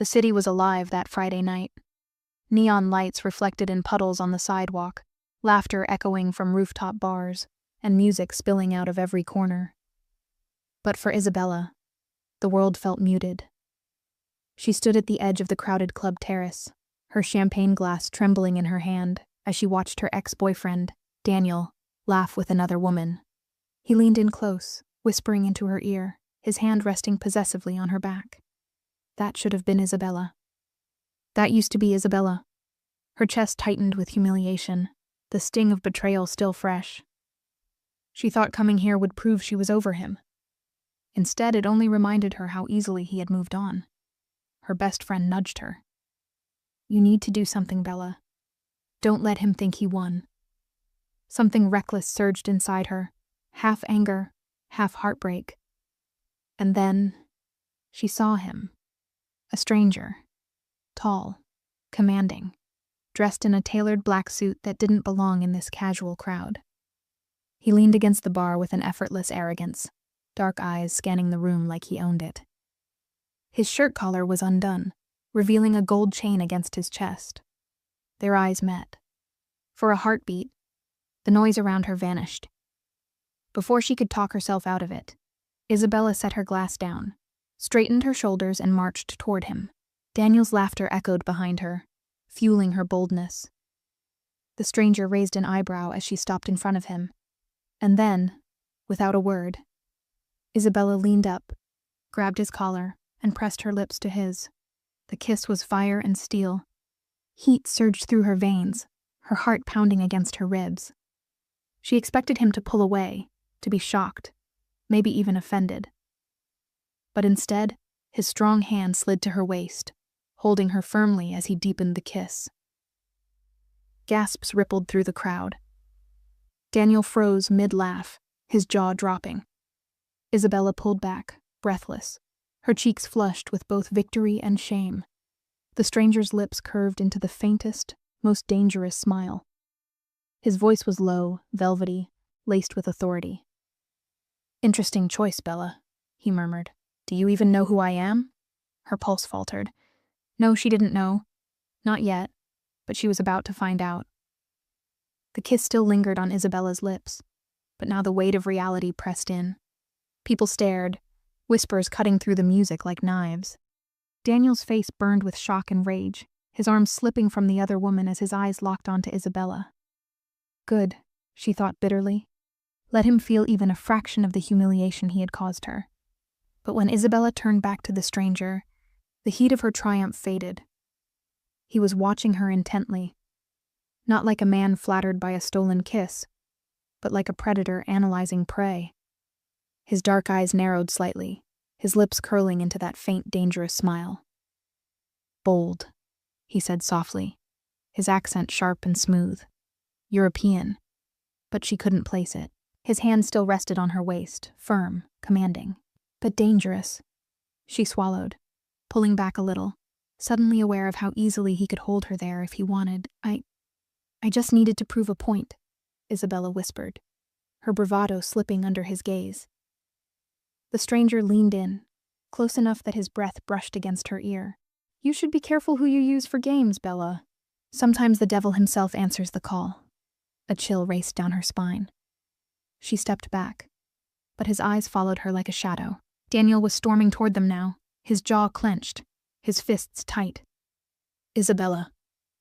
The city was alive that Friday night. Neon lights reflected in puddles on the sidewalk, laughter echoing from rooftop bars, and music spilling out of every corner. But for Isabella, the world felt muted. She stood at the edge of the crowded club terrace, her champagne glass trembling in her hand as she watched her ex-boyfriend, Daniel, laugh with another woman. He leaned in close, whispering into her ear, his hand resting possessively on her back. That should have been Isabella. That used to be Isabella. Her chest tightened with humiliation, the sting of betrayal still fresh. She thought coming here would prove she was over him. Instead, it only reminded her how easily he had moved on. Her best friend nudged her. "You need to do something, Bella. Don't let him think he won." Something reckless surged inside her, half anger, half heartbreak. And then she saw him. A stranger. Tall, commanding, dressed in a tailored black suit that didn't belong in this casual crowd. He leaned against the bar with an effortless arrogance, dark eyes scanning the room like he owned it. His shirt collar was undone, revealing a gold chain against his chest. Their eyes met. For a heartbeat, the noise around her vanished. Before she could talk herself out of it, Isabella set her glass down, straightened her shoulders, and marched toward him. Daniel's laughter echoed behind her, fueling her boldness. The stranger raised an eyebrow as she stopped in front of him. And then, without a word, Isabella leaned up, grabbed his collar, and pressed her lips to his. The kiss was fire and steel. Heat surged through her veins, her heart pounding against her ribs. She expected him to pull away, to be shocked, maybe even offended. But instead, his strong hand slid to her waist, holding her firmly as he deepened the kiss. Gasps rippled through the crowd. Daniel froze mid-laugh, his jaw dropping. Isabella pulled back, breathless, her cheeks flushed with both victory and shame. The stranger's lips curved into the faintest, most dangerous smile. His voice was low, velvety, laced with authority. "Interesting choice, Bella," he murmured. "Do you even know who I am?" Her pulse faltered. No, she didn't know. Not yet, but she was about to find out. The kiss still lingered on Isabella's lips, but now the weight of reality pressed in. People stared, whispers cutting through the music like knives. Daniel's face burned with shock and rage, his arms slipping from the other woman as his eyes locked onto Isabella. Good, she thought bitterly. Let him feel even a fraction of the humiliation he had caused her. But when Isabella turned back to the stranger, the heat of her triumph faded. He was watching her intently, not like a man flattered by a stolen kiss, but like a predator analyzing prey. His dark eyes narrowed slightly, his lips curling into that faint, dangerous smile. "Bold," he said softly, his accent sharp and smooth. European, but she couldn't place it. His hand still rested on her waist, firm, commanding, but dangerous. She swallowed, pulling back a little, suddenly aware of how easily he could hold her there if he wanted. I just needed to prove a point," Isabella whispered, her bravado slipping under his gaze. The stranger leaned in, close enough that his breath brushed against her ear. "You should be careful who you use for games, Bella. Sometimes the devil himself answers the call." A chill raced down her spine. She stepped back, but his eyes followed her like a shadow. Daniel was storming toward them now, his jaw clenched, his fists tight. "Isabella,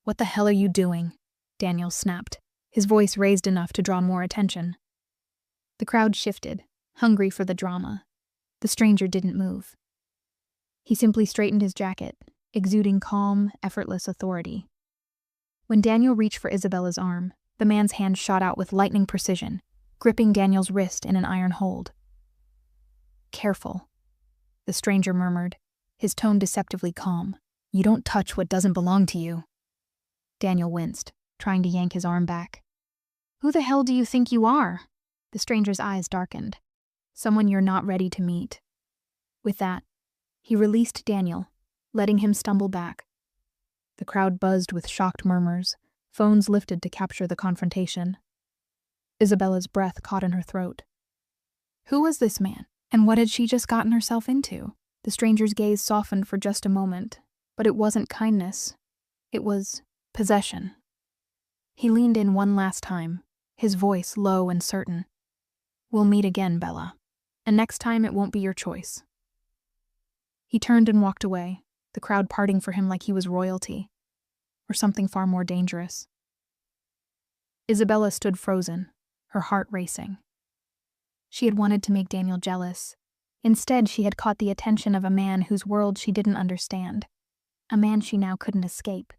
what the hell are you doing?" Daniel snapped, his voice raised enough to draw more attention. The crowd shifted, hungry for the drama. The stranger didn't move. He simply straightened his jacket, exuding calm, effortless authority. When Daniel reached for Isabella's arm, the man's hand shot out with lightning precision, gripping Daniel's wrist in an iron hold. "Careful," the stranger murmured, his tone deceptively calm. "You don't touch what doesn't belong to you." Daniel winced, trying to yank his arm back. "Who the hell do you think you are?" The stranger's eyes darkened. "Someone you're not ready to meet." With that, he released Daniel, letting him stumble back. The crowd buzzed with shocked murmurs, phones lifted to capture the confrontation. Isabella's breath caught in her throat. Who was this man, and what had she just gotten herself into? The stranger's gaze softened for just a moment, But it wasn't kindness. It was possession. He leaned in one last time, his voice low and certain. "We'll meet again, Bella. And next time it won't be your choice." He turned and walked away, the crowd parting for him like he was royalty, or something far more dangerous. Isabella stood frozen, her heart racing. She had wanted to make Daniel jealous. Instead, she had caught the attention of a man whose world she didn't understand, a man she now couldn't escape.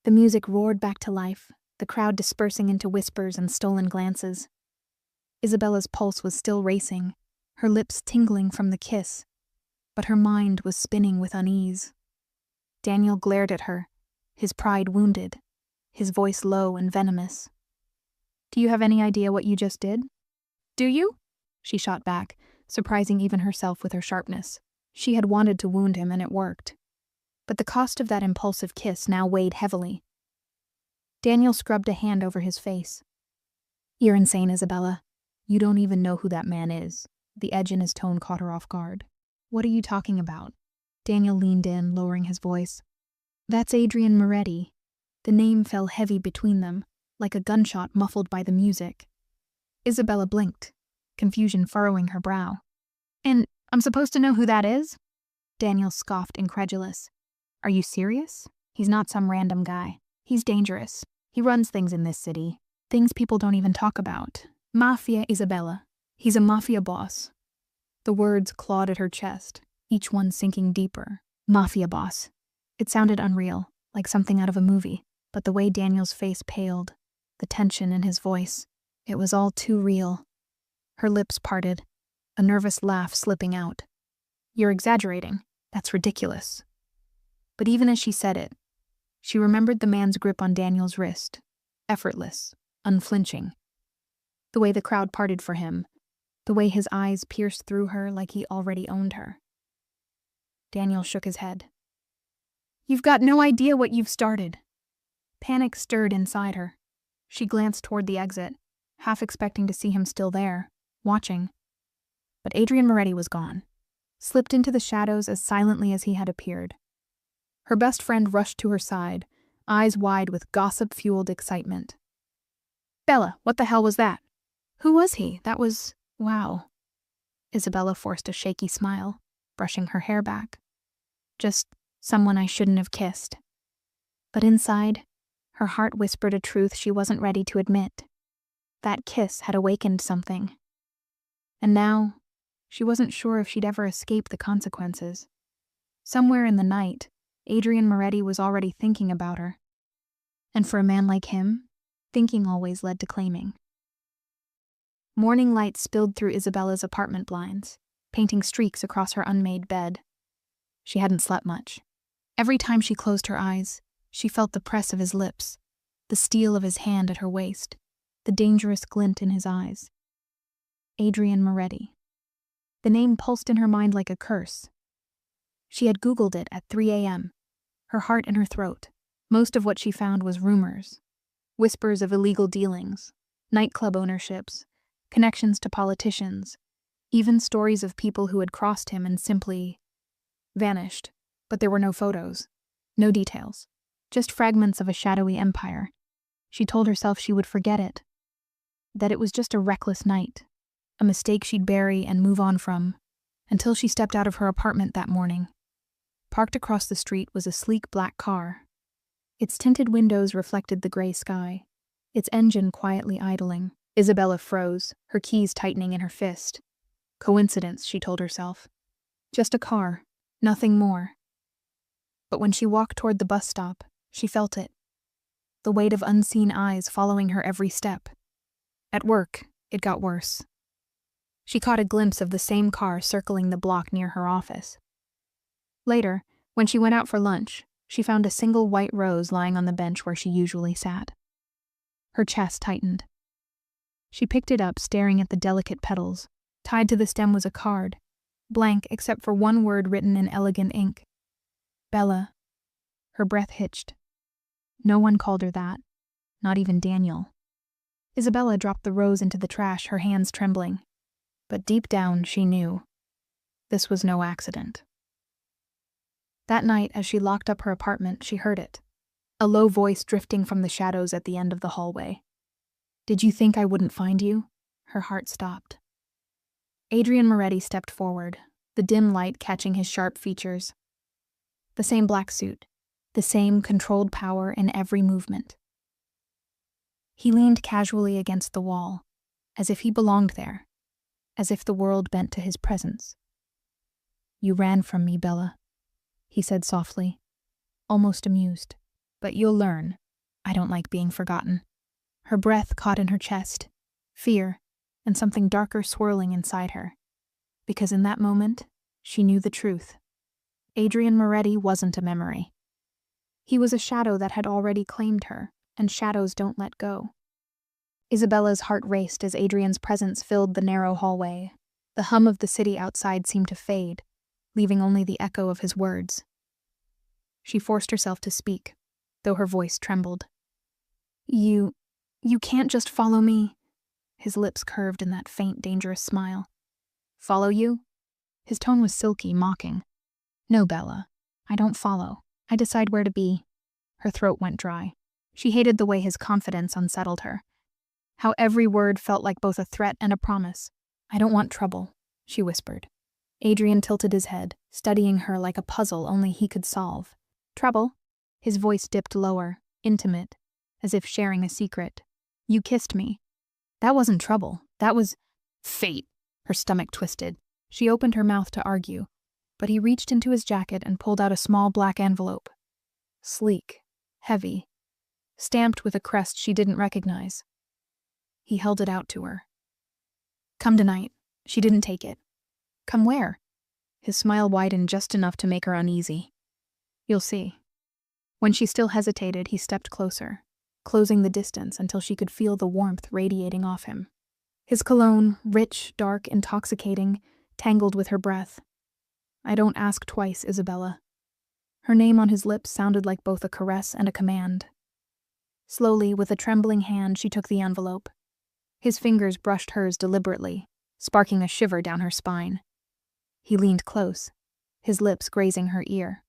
The music roared back to life, the crowd dispersing into whispers and stolen glances. Isabella's pulse was still racing, her lips tingling from the kiss, but her mind was spinning with unease. Daniel glared at her, his pride wounded, his voice low and venomous. "Do you have any idea what you just did?" "Do you?" she shot back, surprising even herself with her sharpness. She had wanted to wound him, and it worked. But the cost of that impulsive kiss now weighed heavily. Daniel scrubbed a hand over his face. "You're insane, Isabella. You don't even know who that man is." The edge in his tone caught her off guard. "What are you talking about?" Daniel leaned in, lowering his voice. "That's Adrian Moretti." The name fell heavy between them, like a gunshot muffled by the music. Isabella blinked, confusion furrowing her brow. "And I'm supposed to know who that is?" Daniel scoffed, incredulous. "Are you serious? He's not some random guy. He's dangerous. He runs things in this city. Things people don't even talk about. Mafia, Isabella. He's a mafia boss." The words clawed at her chest, each one sinking deeper. Mafia boss. It sounded unreal, like something out of a movie, but the way Daniel's face paled, the tension in his voice, it was all too real. Her lips parted, a nervous laugh slipping out. "You're exaggerating. That's ridiculous." But even as she said it, she remembered the man's grip on Daniel's wrist, effortless, unflinching. The way the crowd parted for him, the way his eyes pierced through her like he already owned her. Daniel shook his head. "You've got no idea what you've started." Panic stirred inside her. She glanced toward the exit, half expecting to see him still there, watching. But Adrian Moretti was gone, slipped into the shadows as silently as he had appeared. Her best friend rushed to her side, eyes wide with gossip-fueled excitement. "Bella, what the hell was that? Who was he? That was... wow." Isabella forced a shaky smile, brushing her hair back. "Just someone I shouldn't have kissed." But inside, her heart whispered a truth she wasn't ready to admit. That kiss had awakened something. And now, she wasn't sure if she'd ever escape the consequences. Somewhere in the night, Adrian Moretti was already thinking about her. And for a man like him, thinking always led to claiming. Morning light spilled through Isabella's apartment blinds, painting streaks across her unmade bed. She hadn't slept much. Every time she closed her eyes, she felt the press of his lips, the steel of his hand at her waist, the dangerous glint in his eyes. Adrian Moretti. The name pulsed in her mind like a curse. She had Googled it at 3 a.m., her heart in her throat. Most of what she found was rumors, whispers of illegal dealings, nightclub ownerships, connections to politicians, even stories of people who had crossed him and simply vanished. But there were no photos, no details, just fragments of a shadowy empire. She told herself she would forget it, that it was just a reckless night, a mistake she'd bury and move on from, until she stepped out of her apartment that morning. Parked across the street was a sleek black car. Its tinted windows reflected the gray sky, its engine quietly idling. Isabella froze, her keys tightening in her fist. Coincidence, she told herself. Just a car, nothing more. But when she walked toward the bus stop, she felt it. The weight of unseen eyes following her every step. At work, it got worse. She caught a glimpse of the same car circling the block near her office. Later, when she went out for lunch, she found a single white rose lying on the bench where she usually sat. Her chest tightened. She picked it up, staring at the delicate petals. Tied to the stem was a card, blank except for one word written in elegant ink. Bella. Her breath hitched. No one called her that, not even Daniel. Isabella dropped the rose into the trash, her hands trembling. But deep down, she knew. This was no accident. That night, as she locked up her apartment, she heard it. A low voice drifting from the shadows at the end of the hallway. "Did you think I wouldn't find you?" Her heart stopped. Adrian Moretti stepped forward, the dim light catching his sharp features. The same black suit, the same controlled power in every movement. He leaned casually against the wall, as if he belonged there, as if the world bent to his presence. "You ran from me, Bella," he said softly, almost amused. "But you'll learn. I don't like being forgotten." Her breath caught in her chest, fear, and something darker swirling inside her. Because in that moment, she knew the truth. Adrian Moretti wasn't a memory. He was a shadow that had already claimed her, and shadows don't let go. Isabella's heart raced as Adrian's presence filled the narrow hallway. The hum of the city outside seemed to fade, leaving only the echo of his words. She forced herself to speak, though her voice trembled. You can't just follow me." His lips curved in that faint, dangerous smile. "Follow you?" His tone was silky, mocking. "No, Bella. I don't follow. I decide where to be." Her throat went dry. She hated the way his confidence unsettled her. How every word felt like both a threat and a promise. "I don't want trouble," she whispered. Adrian tilted his head, studying her like a puzzle only he could solve. "Trouble?" His voice dipped lower, intimate, as if sharing a secret. "You kissed me. That wasn't trouble. That was fate." Her stomach twisted. She opened her mouth to argue, but he reached into his jacket and pulled out a small black envelope. Sleek, heavy, stamped with a crest she didn't recognize. He held it out to her. "Come tonight." She didn't take it. "Come where?" His smile widened just enough to make her uneasy. "You'll see." When she still hesitated, he stepped closer, closing the distance until she could feel the warmth radiating off him. His cologne, rich, dark, intoxicating, tangled with her breath. "I don't ask twice, Isabella." Her name on his lips sounded like both a caress and a command. Slowly, with a trembling hand, she took the envelope. His fingers brushed hers deliberately, sparking a shiver down her spine. He leaned close, his lips grazing her ear.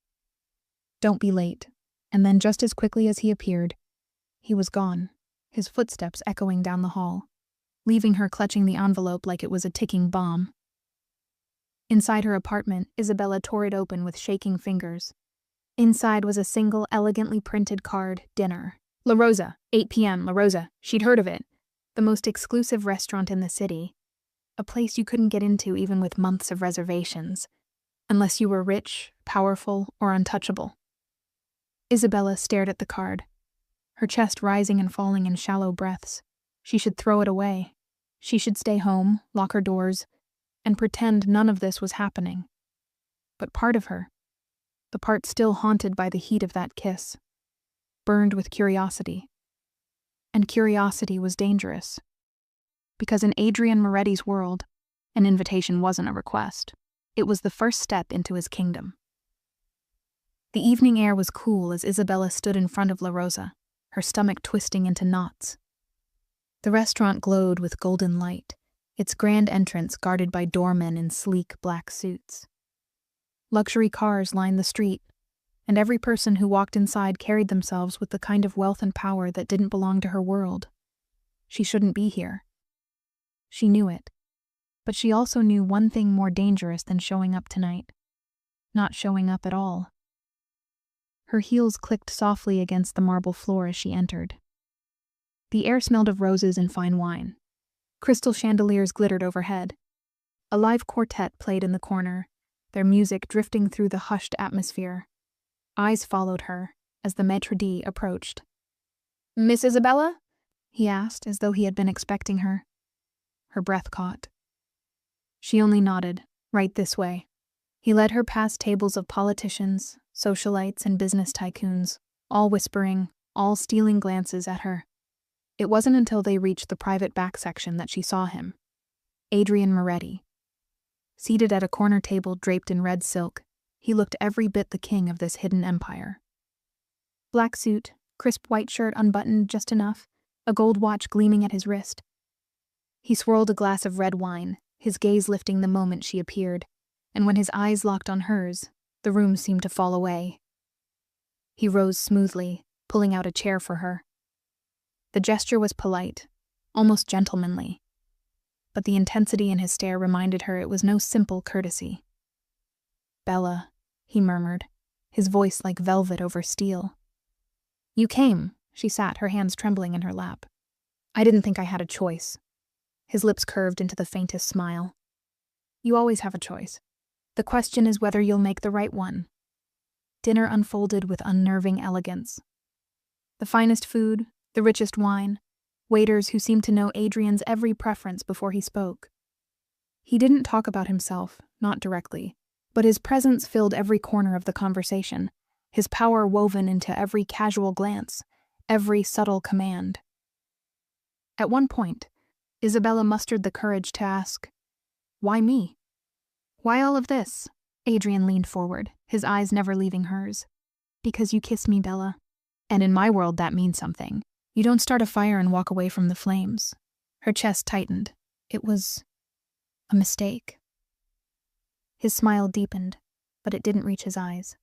"Don't be late." And then just as quickly as he appeared, he was gone, his footsteps echoing down the hall, leaving her clutching the envelope like it was a ticking bomb. Inside her apartment, Isabella tore it open with shaking fingers. Inside was a single, elegantly printed card, dinner. La Rosa, 8 p.m., La Rosa. She'd heard of it. The most exclusive restaurant in the city. A place you couldn't get into even with months of reservations, unless you were rich, powerful, or untouchable. Isabella stared at the card, her chest rising and falling in shallow breaths. She should throw it away. She should stay home, lock her doors, and pretend none of this was happening. But part of her, the part still haunted by the heat of that kiss, burned with curiosity. And curiosity was dangerous. Because in Adrian Moretti's world, an invitation wasn't a request. It was the first step into his kingdom. The evening air was cool as Isabella stood in front of La Rosa, her stomach twisting into knots. The restaurant glowed with golden light, its grand entrance guarded by doormen in sleek black suits. Luxury cars lined the street, and every person who walked inside carried themselves with the kind of wealth and power that didn't belong to her world. She shouldn't be here. She knew it, but she also knew one thing more dangerous than showing up tonight: not showing up at all. Her heels clicked softly against the marble floor as she entered. The air smelled of roses and fine wine. Crystal chandeliers glittered overhead. A live quartet played in the corner, their music drifting through the hushed atmosphere. Eyes followed her as the maître d' approached. "Miss Isabella?" he asked, as though he had been expecting her. Her breath caught. She only nodded, "Right this way." He led her past tables of politicians, socialites, and business tycoons, all whispering, all stealing glances at her. It wasn't until they reached the private back section that she saw him. Adrian Moretti. Seated at a corner table draped in red silk, he looked every bit the king of this hidden empire. Black suit, crisp white shirt unbuttoned just enough, a gold watch gleaming at his wrist. He swirled a glass of red wine, his gaze lifting the moment she appeared, and when his eyes locked on hers, The room seemed to fall away. He rose smoothly, pulling out a chair for her. The gesture was polite, almost gentlemanly, but the intensity in his stare reminded her it was no simple courtesy. "Bella," he murmured, his voice like velvet over steel. "You came," she sat, her hands trembling in her lap. "I didn't think I had a choice." His lips curved into the faintest smile. "You always have a choice. The question is whether you'll make the right one." Dinner unfolded with unnerving elegance. The finest food, the richest wine, waiters who seemed to know Adrian's every preference before he spoke. He didn't talk about himself, not directly, but his presence filled every corner of the conversation, his power woven into every casual glance, every subtle command. At one point, Isabella mustered the courage to ask, "Why me? Why all of this?" Adrian leaned forward, his eyes never leaving hers. "Because you kissed me, Bella. And in my world that means something. You don't start a fire and walk away from the flames." Her chest tightened. It was a mistake. His smile deepened, but it didn't reach his eyes.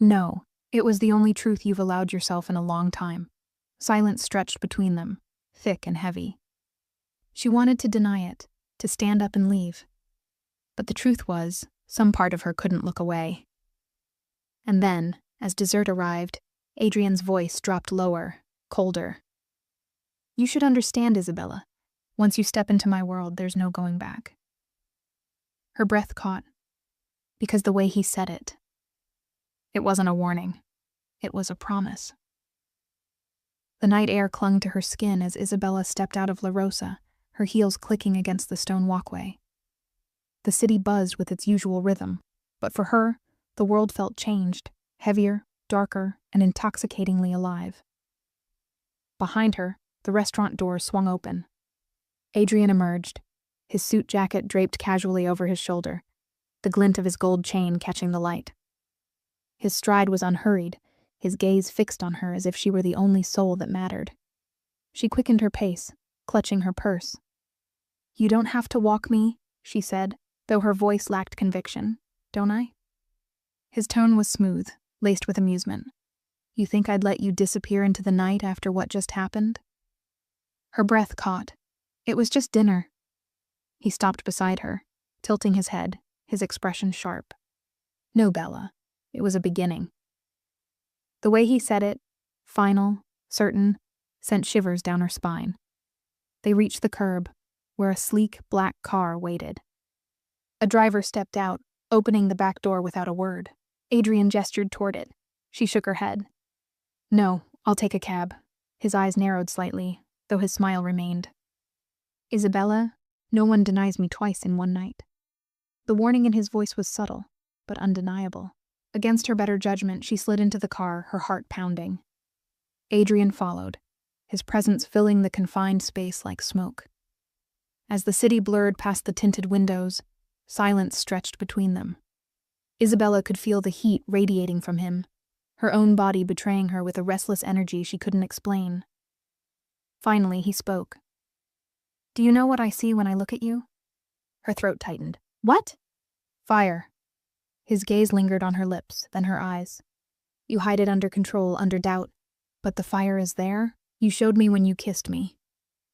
"No, it was the only truth you've allowed yourself in a long time." Silence stretched between them, thick and heavy. She wanted to deny it, to stand up and leave. But the truth was, some part of her couldn't look away. And then, as dessert arrived, Adrian's voice dropped lower, colder. "You should understand, Isabella. Once you step into my world, there's no going back." Her breath caught, because the way he said it. It wasn't a warning. It was a promise. The night air clung to her skin as Isabella stepped out of La Rosa, her heels clicking against the stone walkway. The city buzzed with its usual rhythm, but for her, the world felt changed, heavier, darker, and intoxicatingly alive. Behind her, the restaurant door swung open. Adrian emerged, his suit jacket draped casually over his shoulder, the glint of his gold chain catching the light. His stride was unhurried, his gaze fixed on her as if she were the only soul that mattered. She quickened her pace, clutching her purse. "You don't have to walk me," she said, though her voice lacked conviction. "Don't I?" His tone was smooth, laced with amusement. "You think I'd let you disappear into the night after what just happened?" Her breath caught. It was just dinner. He stopped beside her, tilting his head, his expression sharp. "No, Bella. It was a beginning." The way he said it, final, certain, sent shivers down her spine. They reached the curb, where a sleek, black car waited. A driver stepped out, opening the back door without a word. Adrian gestured toward it. She shook her head. "No, I'll take a cab." His eyes narrowed slightly, though his smile remained. "Isabella, no one denies me twice in one night." The warning in his voice was subtle, but undeniable. Against her better judgment, she slid into the car, her heart pounding. Adrian followed, his presence filling the confined space like smoke. As the city blurred past the tinted windows, silence stretched between them. Isabella could feel the heat radiating from him, her own body betraying her with a restless energy she couldn't explain. Finally, he spoke. "Do you know what I see when I look at you?" Her throat tightened. "What?" "Fire." His gaze lingered on her lips, then her eyes. "You hide it under control, under doubt. But the fire is there. You showed me when you kissed me."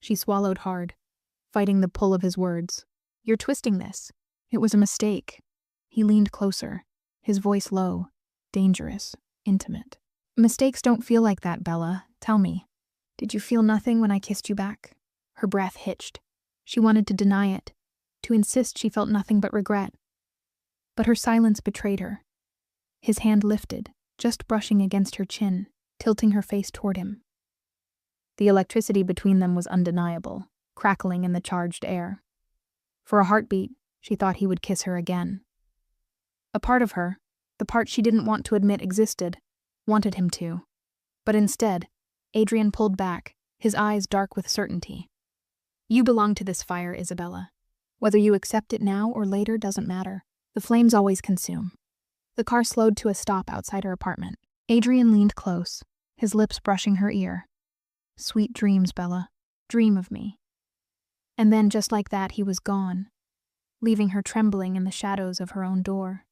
She swallowed hard, fighting the pull of his words. "You're twisting this. It was a mistake." He leaned closer, his voice low, dangerous, intimate. "Mistakes don't feel like that, Bella. Tell me. Did you feel nothing when I kissed you back?" Her breath hitched. She wanted to deny it, to insist she felt nothing but regret. But her silence betrayed her. His hand lifted, just brushing against her chin, tilting her face toward him. The electricity between them was undeniable, crackling in the charged air. For a heartbeat, she thought he would kiss her again. A part of her, the part she didn't want to admit existed, wanted him to. But instead, Adrian pulled back, his eyes dark with certainty. "You belong to this fire, Isabella. Whether you accept it now or later doesn't matter. The flames always consume." The car slowed to a stop outside her apartment. Adrian leaned close, his lips brushing her ear. "Sweet dreams, Bella. Dream of me." And then, just like that, he was gone, leaving her trembling in the shadows of her own door.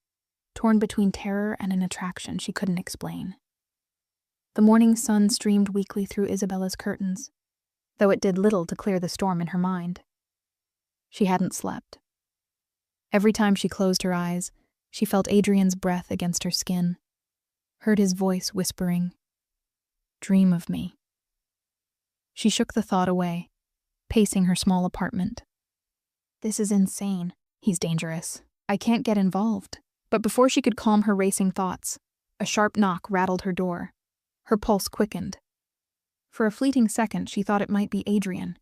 torn between terror and an attraction she couldn't explain. The morning sun streamed weakly through Isabella's curtains, though it did little to clear the storm in her mind. She hadn't slept. Every time she closed her eyes, she felt Adrian's breath against her skin, heard his voice whispering, "Dream of me." She shook the thought away, pacing her small apartment. This is insane. He's dangerous. I can't get involved. But before she could calm her racing thoughts, a sharp knock rattled her door. Her pulse quickened. For a fleeting second, she thought it might be Adrian.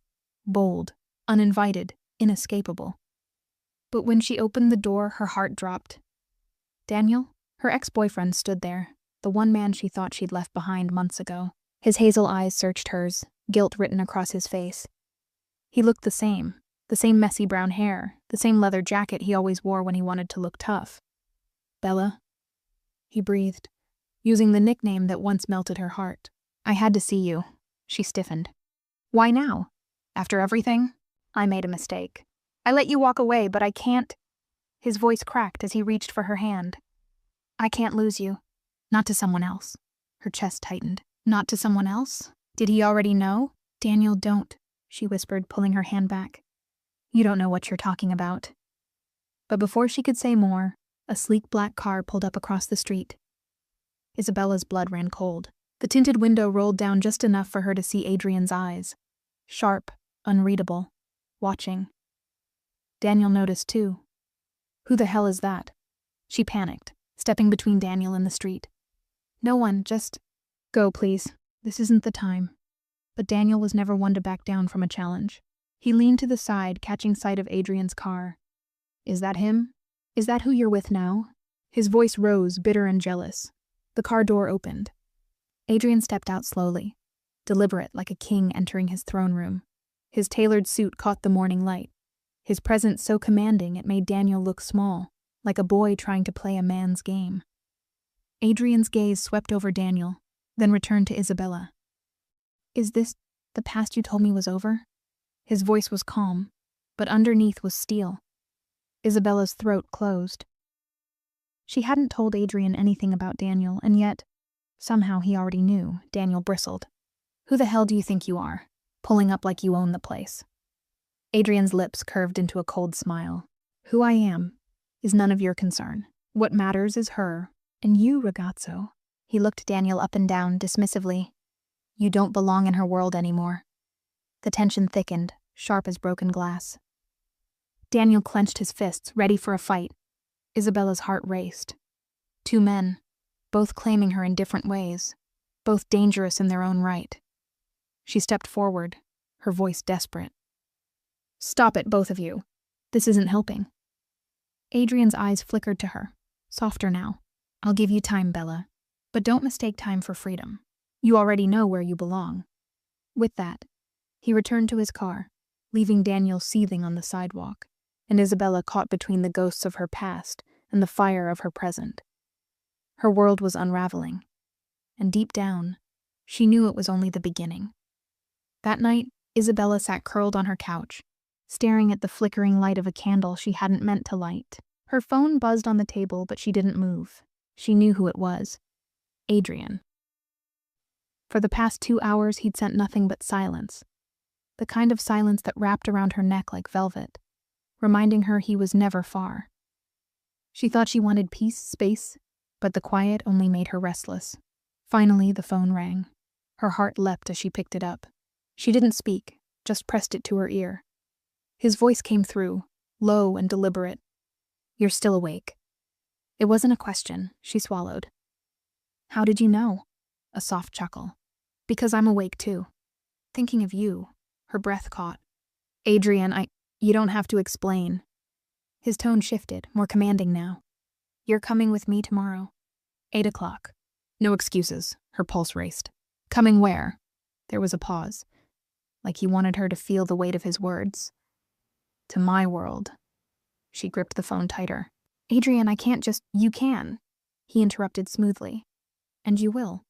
Bold, uninvited, inescapable. But when she opened the door, her heart dropped. Daniel, her ex-boyfriend, stood there, the one man she thought she'd left behind months ago. His hazel eyes searched hers, guilt written across his face. He looked the same messy brown hair, the same leather jacket he always wore when he wanted to look tough. "Bella," he breathed, using the nickname that once melted her heart. "I had to see you." She stiffened. "Why now? After everything?" "I made a mistake. I let you walk away, but I can't." His voice cracked as he reached for her hand. "I can't lose you. Not to someone else." Her chest tightened. "Not to someone else? Did he already know?" "Daniel, don't," she whispered, pulling her hand back. "You don't know what you're talking about." But before she could say more, a sleek black car pulled up across the street. Isabella's blood ran cold. The tinted window rolled down just enough for her to see Adrian's eyes. Sharp, unreadable, watching. Daniel noticed too. "Who the hell is that?" She panicked, stepping between Daniel and the street. "No one, just go, please. This isn't the time." But Daniel was never one to back down from a challenge. He leaned to the side, catching sight of Adrian's car. "Is that him? Is that who you're with now?" His voice rose, bitter and jealous. The car door opened. Adrian stepped out slowly, deliberate like a king entering his throne room. His tailored suit caught the morning light, his presence so commanding it made Daniel look small, like a boy trying to play a man's game. Adrian's gaze swept over Daniel, then returned to Isabella. "Is this the past you told me was over?" His voice was calm, but underneath was steel. Isabella's throat closed. She hadn't told Adrian anything about Daniel, and yet, somehow he already knew. Daniel bristled. "Who the hell do you think you are? Pulling up like you own the place." Adrian's lips curved into a cold smile. "Who I am is none of your concern. What matters is her, and you, ragazzo." He looked Daniel up and down dismissively. "You don't belong in her world anymore." The tension thickened, sharp as broken glass. Daniel clenched his fists, ready for a fight. Isabella's heart raced. Two men, both claiming her in different ways, both dangerous in their own right. She stepped forward, her voice desperate. "Stop it, both of you. This isn't helping." Adrian's eyes flickered to her, softer now. "I'll give you time, Bella, but don't mistake time for freedom. You already know where you belong." With that, he returned to his car, leaving Daniel seething on the sidewalk, and Isabella caught between the ghosts of her past and the fire of her present. Her world was unraveling, and deep down, she knew it was only the beginning. That night, Isabella sat curled on her couch, staring at the flickering light of a candle she hadn't meant to light. Her phone buzzed on the table, but she didn't move. She knew who it was. Adrian. For the past 2 hours, he'd sent nothing but silence. The kind of silence that wrapped around her neck like velvet, reminding her he was never far. She thought she wanted peace, space, but the quiet only made her restless. Finally, the phone rang. Her heart leapt as she picked it up. She didn't speak, just pressed it to her ear. His voice came through, low and deliberate. "You're still awake." It wasn't a question, she swallowed. "How did you know?" A soft chuckle. "Because I'm awake too. Thinking of you." Her breath caught. "Adrian, you don't have to explain." His tone shifted, more commanding now. "You're coming with me tomorrow. 8 o'clock. No excuses." Her pulse raced. "Coming where?" There was a pause, like he wanted her to feel the weight of his words. "To my world." She gripped the phone tighter. "Adrian, I can't just— You can," he interrupted smoothly. "And you will.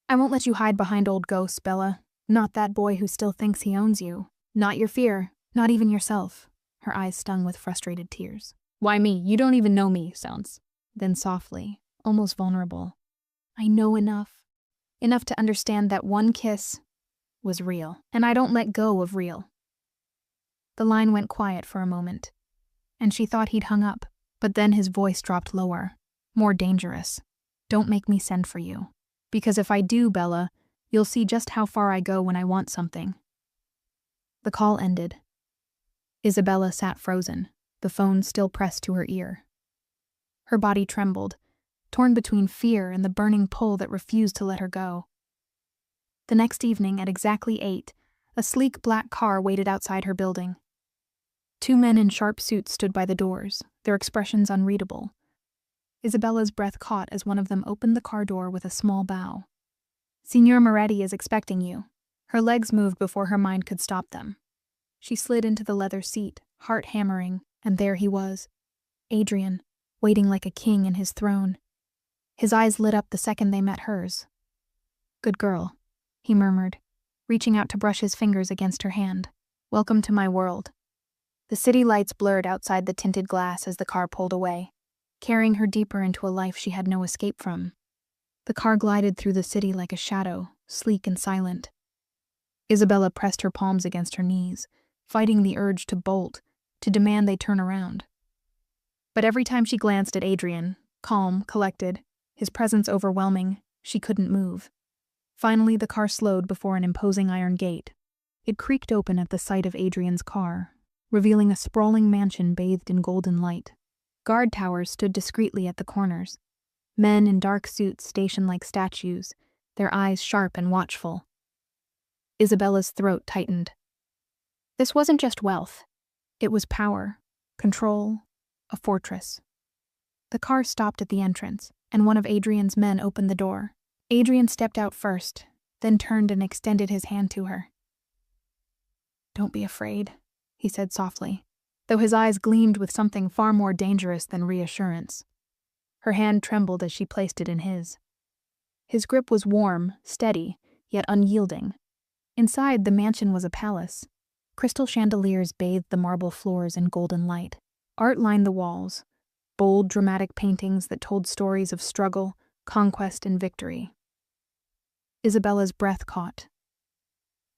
I won't let you hide behind old ghosts, Bella. Not that boy who still thinks he owns you. Not your fear, not even yourself." Her eyes stung with frustrated tears. "Why me? You don't even know me," sounds. Then softly, almost vulnerable, "I know enough. Enough to understand that one kiss was real, and I don't let go of real." The line went quiet for a moment, and she thought he'd hung up, but then his voice dropped lower, more dangerous. "Don't make me send for you. Because if I do, Bella, you'll see just how far I go when I want something." The call ended. Isabella sat frozen, the phone still pressed to her ear. Her body trembled, torn between fear and the burning pull that refused to let her go. The next evening at exactly 8, a sleek black car waited outside her building. 2 men in sharp suits stood by the doors, their expressions unreadable. Isabella's breath caught as one of them opened the car door with a small bow. "Signor Moretti is expecting you." Her legs moved before her mind could stop them. She slid into the leather seat, heart hammering, and there he was. Adrian, waiting like a king in his throne. His eyes lit up the second they met hers. "Good girl," he murmured, reaching out to brush his fingers against her hand. "Welcome to my world." The city lights blurred outside the tinted glass as the car pulled away, carrying her deeper into a life she had no escape from. The car glided through the city like a shadow, sleek and silent. Isabella pressed her palms against her knees, fighting the urge to bolt, to demand they turn around. But every time she glanced at Adrian, calm, collected, his presence overwhelming, she couldn't move. Finally, the car slowed before an imposing iron gate. It creaked open at the sight of Adrian's car, revealing a sprawling mansion bathed in golden light. Guard towers stood discreetly at the corners. Men in dark suits stationed like statues, their eyes sharp and watchful. Isabella's throat tightened. This wasn't just wealth. It was power, control, a fortress. The car stopped at the entrance, and one of Adrian's men opened the door. Adrian stepped out first, then turned and extended his hand to her. "Don't be afraid," he said softly, though his eyes gleamed with something far more dangerous than reassurance. Her hand trembled as she placed it in his. His grip was warm, steady, yet unyielding. Inside, the mansion was a palace. Crystal chandeliers bathed the marble floors in golden light. Art lined the walls, bold, dramatic paintings that told stories of struggle, conquest, and victory. Isabella's breath caught.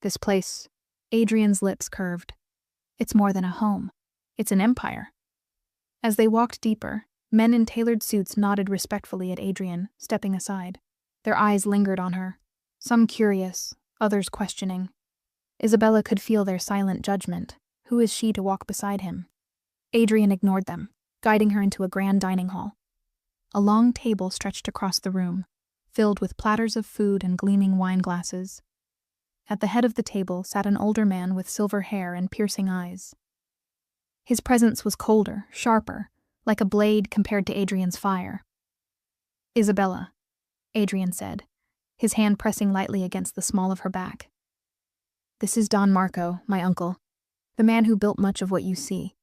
"This place," Adrian's lips curved. "It's more than a home. It's an empire." As they walked deeper, men in tailored suits nodded respectfully at Adrian, stepping aside. Their eyes lingered on her, some curious, others questioning. Isabella could feel their silent judgment. Who is she to walk beside him? Adrian ignored them, guiding her into a grand dining hall. A long table stretched across the room, filled with platters of food and gleaming wine glasses. At the head of the table sat an older man with silver hair and piercing eyes. His presence was colder, sharper, like a blade compared to Adrian's fire. "Isabella," Adrian said, his hand pressing lightly against the small of her back. "This is Don Marco, my uncle, the man who built much of what you see."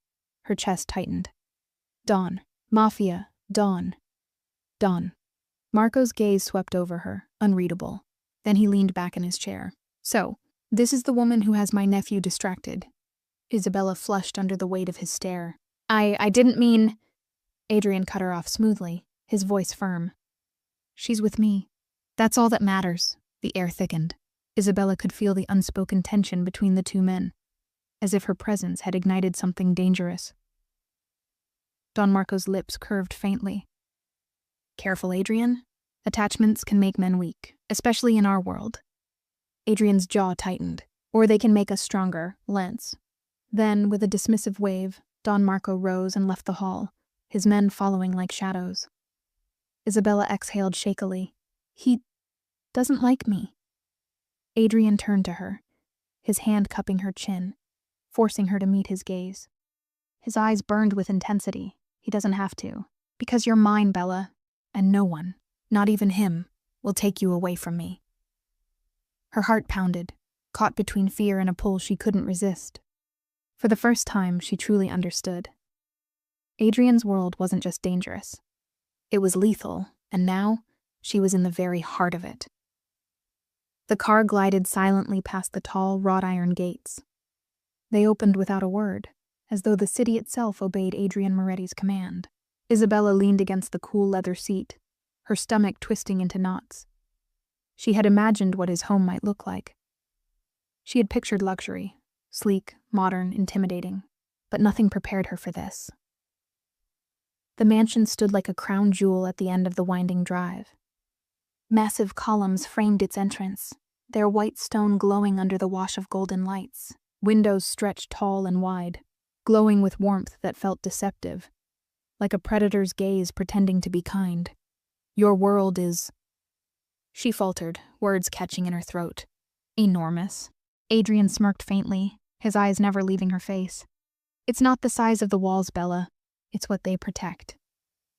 Her chest tightened. "Don. Mafia. Don. Don." Marco's gaze swept over her, unreadable. Then he leaned back in his chair. "So, this is the woman who has my nephew distracted." Isabella flushed under the weight of his stare. I didn't mean..." Adrian cut her off smoothly, his voice firm. "She's with me. That's all that matters." The air thickened. Isabella could feel the unspoken tension between the two men, as if her presence had ignited something dangerous. Don Marco's lips curved faintly. "Careful, Adrian. Attachments can make men weak, especially in our world." Adrian's jaw tightened. "Or they can make us stronger, Lance." Then, with a dismissive wave, Don Marco rose and left the hall, his men following like shadows. Isabella exhaled shakily. "He doesn't like me." Adrian turned to her, his hand cupping her chin, forcing her to meet his gaze. His eyes burned with intensity. "He doesn't have to. Because you're mine, Bella, and no one, not even him, will take you away from me." Her heart pounded, caught between fear and a pull she couldn't resist. For the first time, she truly understood. Adrian's world wasn't just dangerous. It was lethal, and now she was in the very heart of it. The car glided silently past the tall, wrought iron gates. They opened without a word, as though the city itself obeyed Adrian Moretti's command. Isabella leaned against the cool leather seat, her stomach twisting into knots. She had imagined what his home might look like. She had pictured luxury, sleek, modern, intimidating, but nothing prepared her for this. The mansion stood like a crown jewel at the end of the winding drive. Massive columns framed its entrance, their white stone glowing under the wash of golden lights. Windows stretched tall and wide, glowing with warmth that felt deceptive, like a predator's gaze pretending to be kind. Your world is... She faltered, words catching in her throat. Enormous. Adrian smirked faintly, his eyes never leaving her face. It's not the size of the walls, Bella. It's what they protect.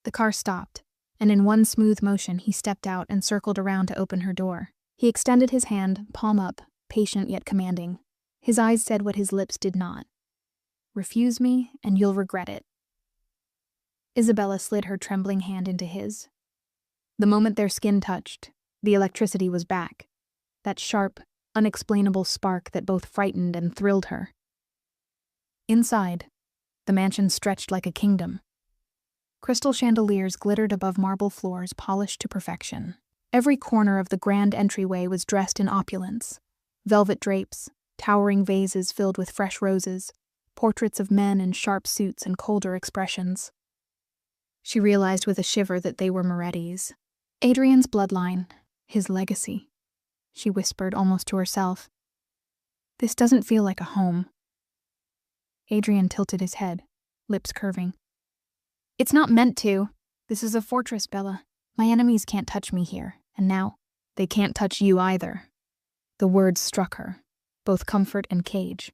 The car stopped, and in one smooth motion he stepped out and circled around to open her door. He extended his hand, palm up, patient yet commanding. His eyes said what his lips did not. Refuse me, and you'll regret it. Isabella slid her trembling hand into his. The moment their skin touched, the electricity was back. That sharp, unexplainable spark that both frightened and thrilled her. Inside, the mansion stretched like a kingdom. Crystal chandeliers glittered above marble floors polished to perfection. Every corner of the grand entryway was dressed in opulence. Velvet drapes, towering vases filled with fresh roses, portraits of men in sharp suits and colder expressions. She realized with a shiver that they were Moretti's. Adrian's bloodline, his legacy. She whispered almost to herself. This doesn't feel like a home. Adrian tilted his head, lips curving. It's not meant to. This is a fortress, Bella. My enemies can't touch me here, and now they can't touch you either. The words struck her, both comfort and cage.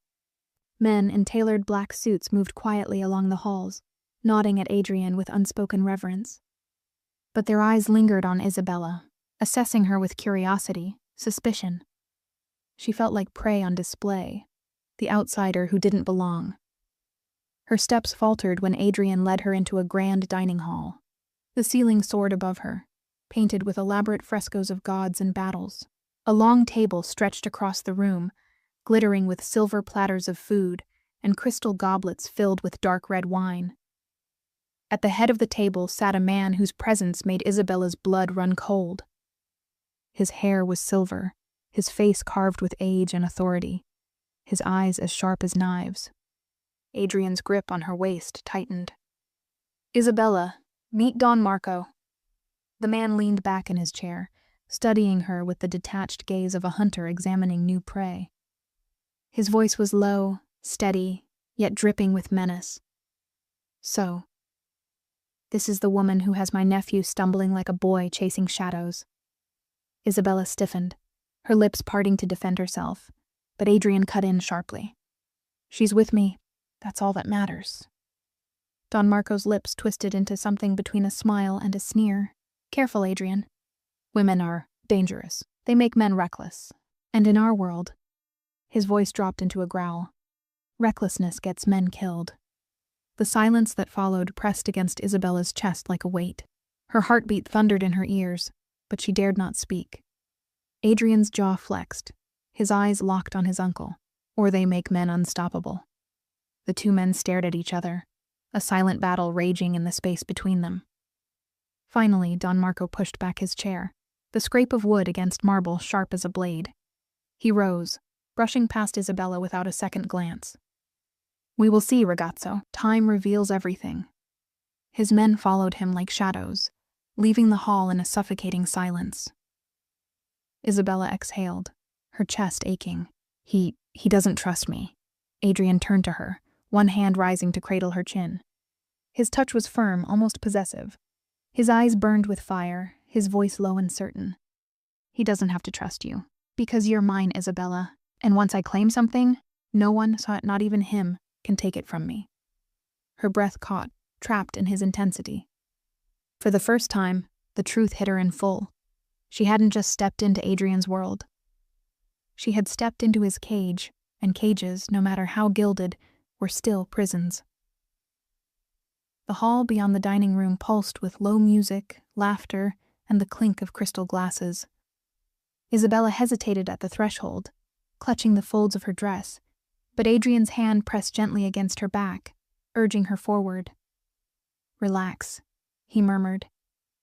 Men in tailored black suits moved quietly along the halls, nodding at Adrian with unspoken reverence. But their eyes lingered on Isabella, assessing her with curiosity, suspicion. She felt like prey on display, the outsider who didn't belong. Her steps faltered when Adrian led her into a grand dining hall. The ceiling soared above her, painted with elaborate frescoes of gods and battles. A long table stretched across the room, glittering with silver platters of food and crystal goblets filled with dark red wine. At the head of the table sat a man whose presence made Isabella's blood run cold. His hair was silver, his face carved with age and authority, his eyes as sharp as knives. Adrian's grip on her waist tightened. Isabella, meet Don Marco. The man leaned back in his chair, studying her with the detached gaze of a hunter examining new prey. His voice was low, steady, yet dripping with menace. So, this is the woman who has my nephew stumbling like a boy chasing shadows. Isabella stiffened, her lips parting to defend herself, but Adrian cut in sharply. She's with me. That's all that matters. Don Marco's lips twisted into something between a smile and a sneer. Careful, Adrian. Women are dangerous. They make men reckless. And in our world, his voice dropped into a growl, recklessness gets men killed. The silence that followed pressed against Isabella's chest like a weight. Her heartbeat thundered in her ears, but she dared not speak. Adrian's jaw flexed, his eyes locked on his uncle, or they make men unstoppable. The two men stared at each other, a silent battle raging in the space between them. Finally, Don Marco pushed back his chair, the scrape of wood against marble sharp as a blade. He rose, brushing past Isabella without a second glance. We will see, ragazzo. Time reveals everything. His men followed him like shadows, leaving the hall in a suffocating silence. Isabella exhaled, her chest aching. He doesn't trust me. Adrian turned to her, one hand rising to cradle her chin. His touch was firm, almost possessive. His eyes burned with fire, his voice low and certain. He doesn't have to trust you, because you're mine, Isabella, and once I claim something, no one, not even him, can take it from me. Her breath caught, trapped in his intensity. For the first time, the truth hit her in full. She hadn't just stepped into Adrian's world. She had stepped into his cage, and cages, no matter how gilded, were still prisons. The hall beyond the dining room pulsed with low music, laughter, and the clink of crystal glasses. Isabella hesitated at the threshold, clutching the folds of her dress, but Adrian's hand pressed gently against her back, urging her forward. Relax, he murmured,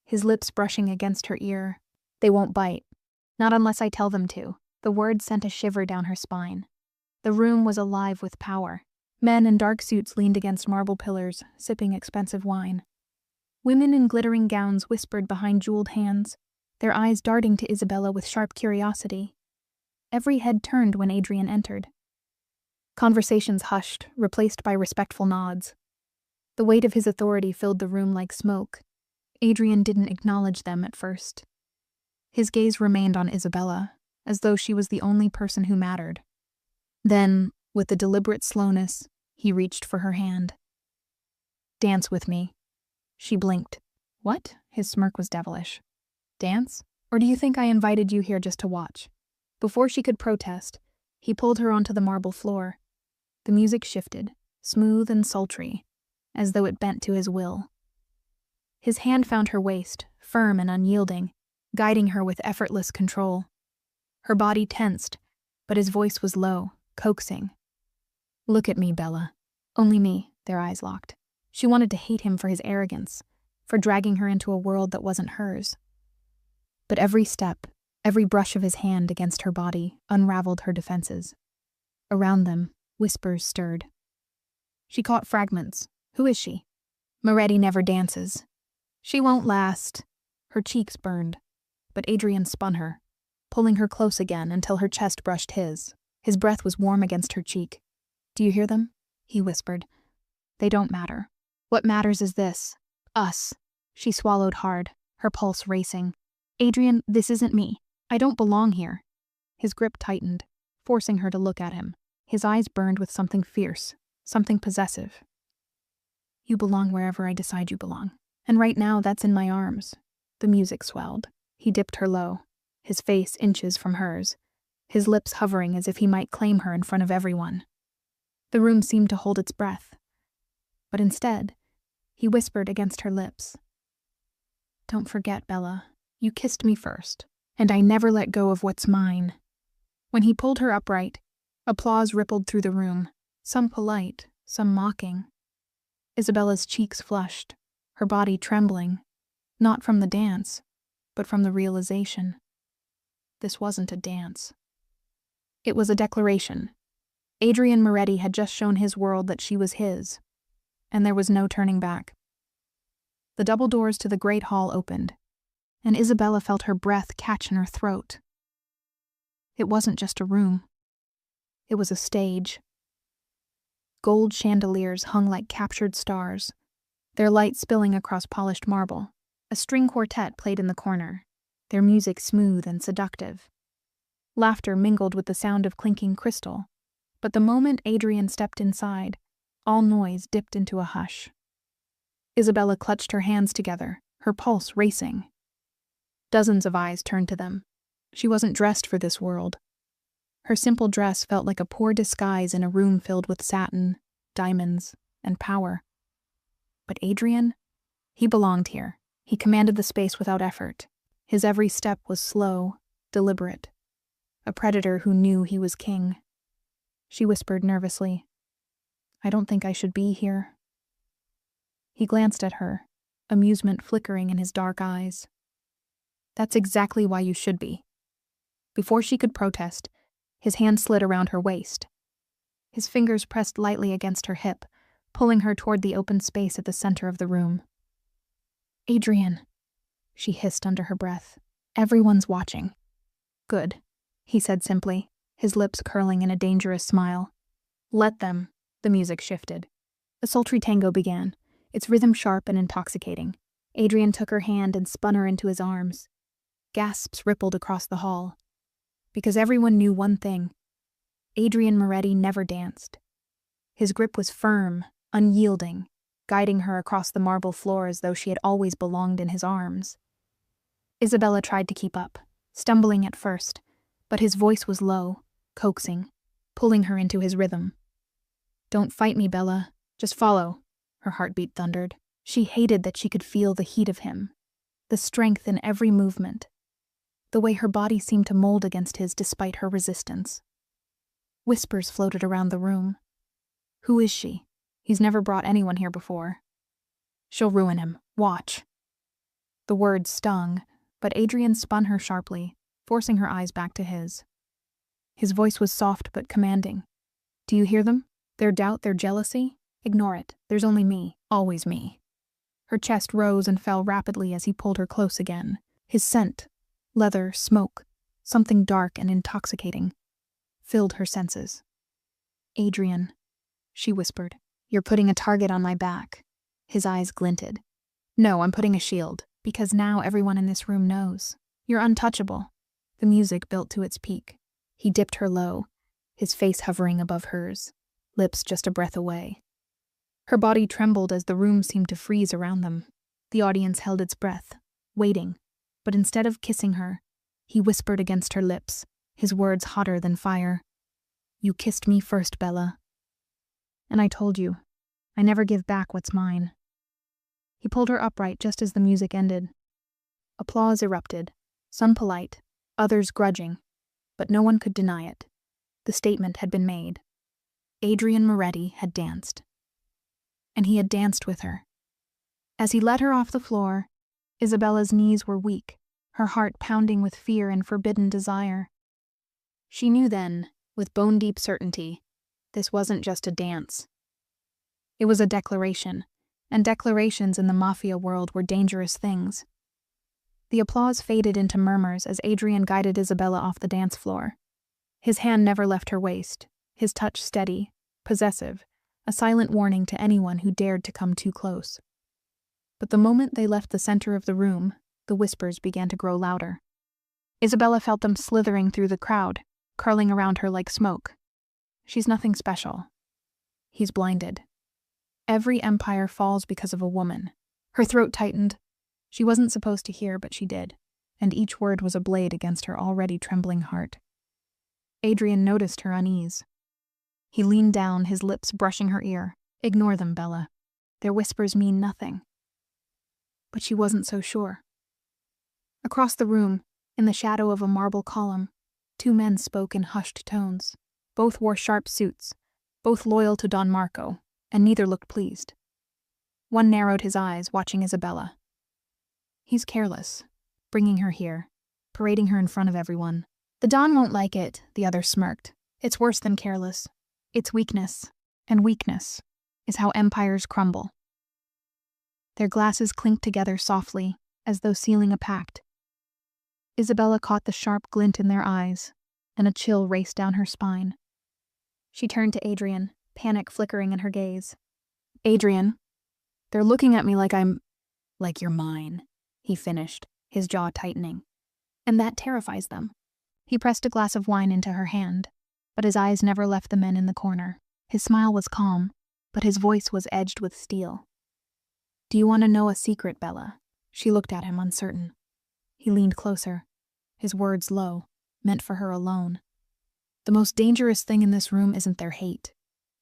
his lips brushing against her ear. They won't bite. Not unless I tell them to. The words sent a shiver down her spine. The room was alive with power. Men in dark suits leaned against marble pillars, sipping expensive wine. Women in glittering gowns whispered behind jeweled hands, their eyes darting to Isabella with sharp curiosity. Every head turned when Adrian entered. Conversations hushed, replaced by respectful nods. The weight of his authority filled the room like smoke. Adrian didn't acknowledge them at first. His gaze remained on Isabella, as though she was the only person who mattered. Then, with a deliberate slowness, he reached for her hand. "Dance with me." She blinked. "What?" His smirk was devilish. "Dance? Or do you think I invited you here just to watch?" Before she could protest, he pulled her onto the marble floor. The music shifted, smooth and sultry, as though it bent to his will. His hand found her waist, firm and unyielding, guiding her with effortless control. Her body tensed, but his voice was low, coaxing. "Look at me, Bella." Only me, their eyes locked. She wanted to hate him for his arrogance, for dragging her into a world that wasn't hers. But every step, every brush of his hand against her body unraveled her defenses. Around them, whispers stirred. She caught fragments. "Who is she?" "Moretti never dances." "She won't last." Her cheeks burned, but Adrian spun her, pulling her close again until her chest brushed his. His breath was warm against her cheek. "Do you hear them?" he whispered. "They don't matter. What matters is this. Us." She swallowed hard, her pulse racing. "Adrian, this isn't me. I don't belong here." His grip tightened, forcing her to look at him. His eyes burned with something fierce, something possessive. "You belong wherever I decide you belong. And right now, that's in my arms." The music swelled. He dipped her low, his face inches from hers, his lips hovering as if he might claim her in front of everyone. The room seemed to hold its breath. But instead, he whispered against her lips. "Don't forget, Bella. You kissed me first, and I never let go of what's mine." When he pulled her upright, applause rippled through the room, some polite, some mocking. Isabella's cheeks flushed, her body trembling, not from the dance, but from the realization. This wasn't a dance. It was a declaration. Adrian Moretti had just shown his world that she was his, and there was no turning back. The double doors to the great hall opened, and Isabella felt her breath catch in her throat. It wasn't just a room. It was a stage. Gold chandeliers hung like captured stars, their light spilling across polished marble. A string quartet played in the corner, their music smooth and seductive. Laughter mingled with the sound of clinking crystal, but the moment Adrian stepped inside, all noise dipped into a hush. Isabella clutched her hands together, her pulse racing. Dozens of eyes turned to them. She wasn't dressed for this world. Her simple dress felt like a poor disguise in a room filled with satin, diamonds, and power. But Adrian? He belonged here. He commanded the space without effort. His every step was slow, deliberate. A predator who knew he was king. She whispered nervously, "I don't think I should be here." He glanced at her, amusement flickering in his dark eyes. "That's exactly why you should be." Before she could protest, his hand slid around her waist. His fingers pressed lightly against her hip, pulling her toward the open space at the center of the room. "Adrian," she hissed under her breath. "Everyone's watching." "Good," he said simply, his lips curling in a dangerous smile. "Let them." The music shifted. A sultry tango began, its rhythm sharp and intoxicating. Adrian took her hand and spun her into his arms. Gasps rippled across the hall. Because everyone knew one thing. Adrian Moretti never danced. His grip was firm, unyielding, guiding her across the marble floor as though she had always belonged in his arms. Isabella tried to keep up, stumbling at first, but his voice was low, coaxing, pulling her into his rhythm. "Don't fight me, Bella. Just follow," her heartbeat thundered. She hated that she could feel the heat of him, the strength in every movement, the way her body seemed to mold against his despite her resistance. Whispers floated around the room. "Who is she? He's never brought anyone here before." She'll ruin him. Watch. The words stung, but Adrian spun her sharply, forcing her eyes back to his. His voice was soft but commanding. Do you hear them? Their doubt, their jealousy? Ignore it. There's only me. Always me. Her chest rose and fell rapidly as he pulled her close again. His scent, leather, smoke, something dark and intoxicating, filled her senses. Adrian, she whispered, you're putting a target on my back. His eyes glinted. No, I'm putting a shield, because now everyone in this room knows. You're untouchable. The music built to its peak. He dipped her low, his face hovering above hers, lips just a breath away. Her body trembled as the room seemed to freeze around them. The audience held its breath, waiting, but instead of kissing her, he whispered against her lips, his words hotter than fire. You kissed me first, Bella. And I told you, I never give back what's mine. He pulled her upright just as the music ended. Applause erupted, some polite, others grudging, but no one could deny it. The statement had been made. Adrian Moretti had danced. And he had danced with her. As he led her off the floor, Isabella's knees were weak, her heart pounding with fear and forbidden desire. She knew then, with bone-deep certainty, this wasn't just a dance. It was a declaration, and declarations in the Mafia world were dangerous things. The applause faded into murmurs as Adrian guided Isabella off the dance floor. His hand never left her waist, his touch steady, possessive, a silent warning to anyone who dared to come too close. But the moment they left the center of the room, the whispers began to grow louder. Isabella felt them slithering through the crowd, curling around her like smoke. She's nothing special. He's blinded. Every empire falls because of a woman. Her throat tightened. She wasn't supposed to hear, but she did, and each word was a blade against her already trembling heart. Adrian noticed her unease. He leaned down, his lips brushing her ear. Ignore them, Bella. Their whispers mean nothing. But she wasn't so sure. Across the room, in the shadow of a marble column, two men spoke in hushed tones. Both wore sharp suits, both loyal to Don Marco, and neither looked pleased. One narrowed his eyes, watching Isabella. He's careless, bringing her here, parading her in front of everyone. The Don won't like it, the other smirked. It's worse than careless. It's weakness, and weakness is how empires crumble. Their glasses clinked together softly, as though sealing a pact. Isabella caught the sharp glint in their eyes, and a chill raced down her spine. She turned to Adrian, panic flickering in her gaze. Adrian, they're looking at me like you're mine, he finished, his jaw tightening. And that terrifies them. He pressed a glass of wine into her hand, but his eyes never left the men in the corner. His smile was calm, but his voice was edged with steel. Do you want to know a secret, Bella? She looked at him, uncertain. He leaned closer, his words low, meant for her alone. The most dangerous thing in this room isn't their hate.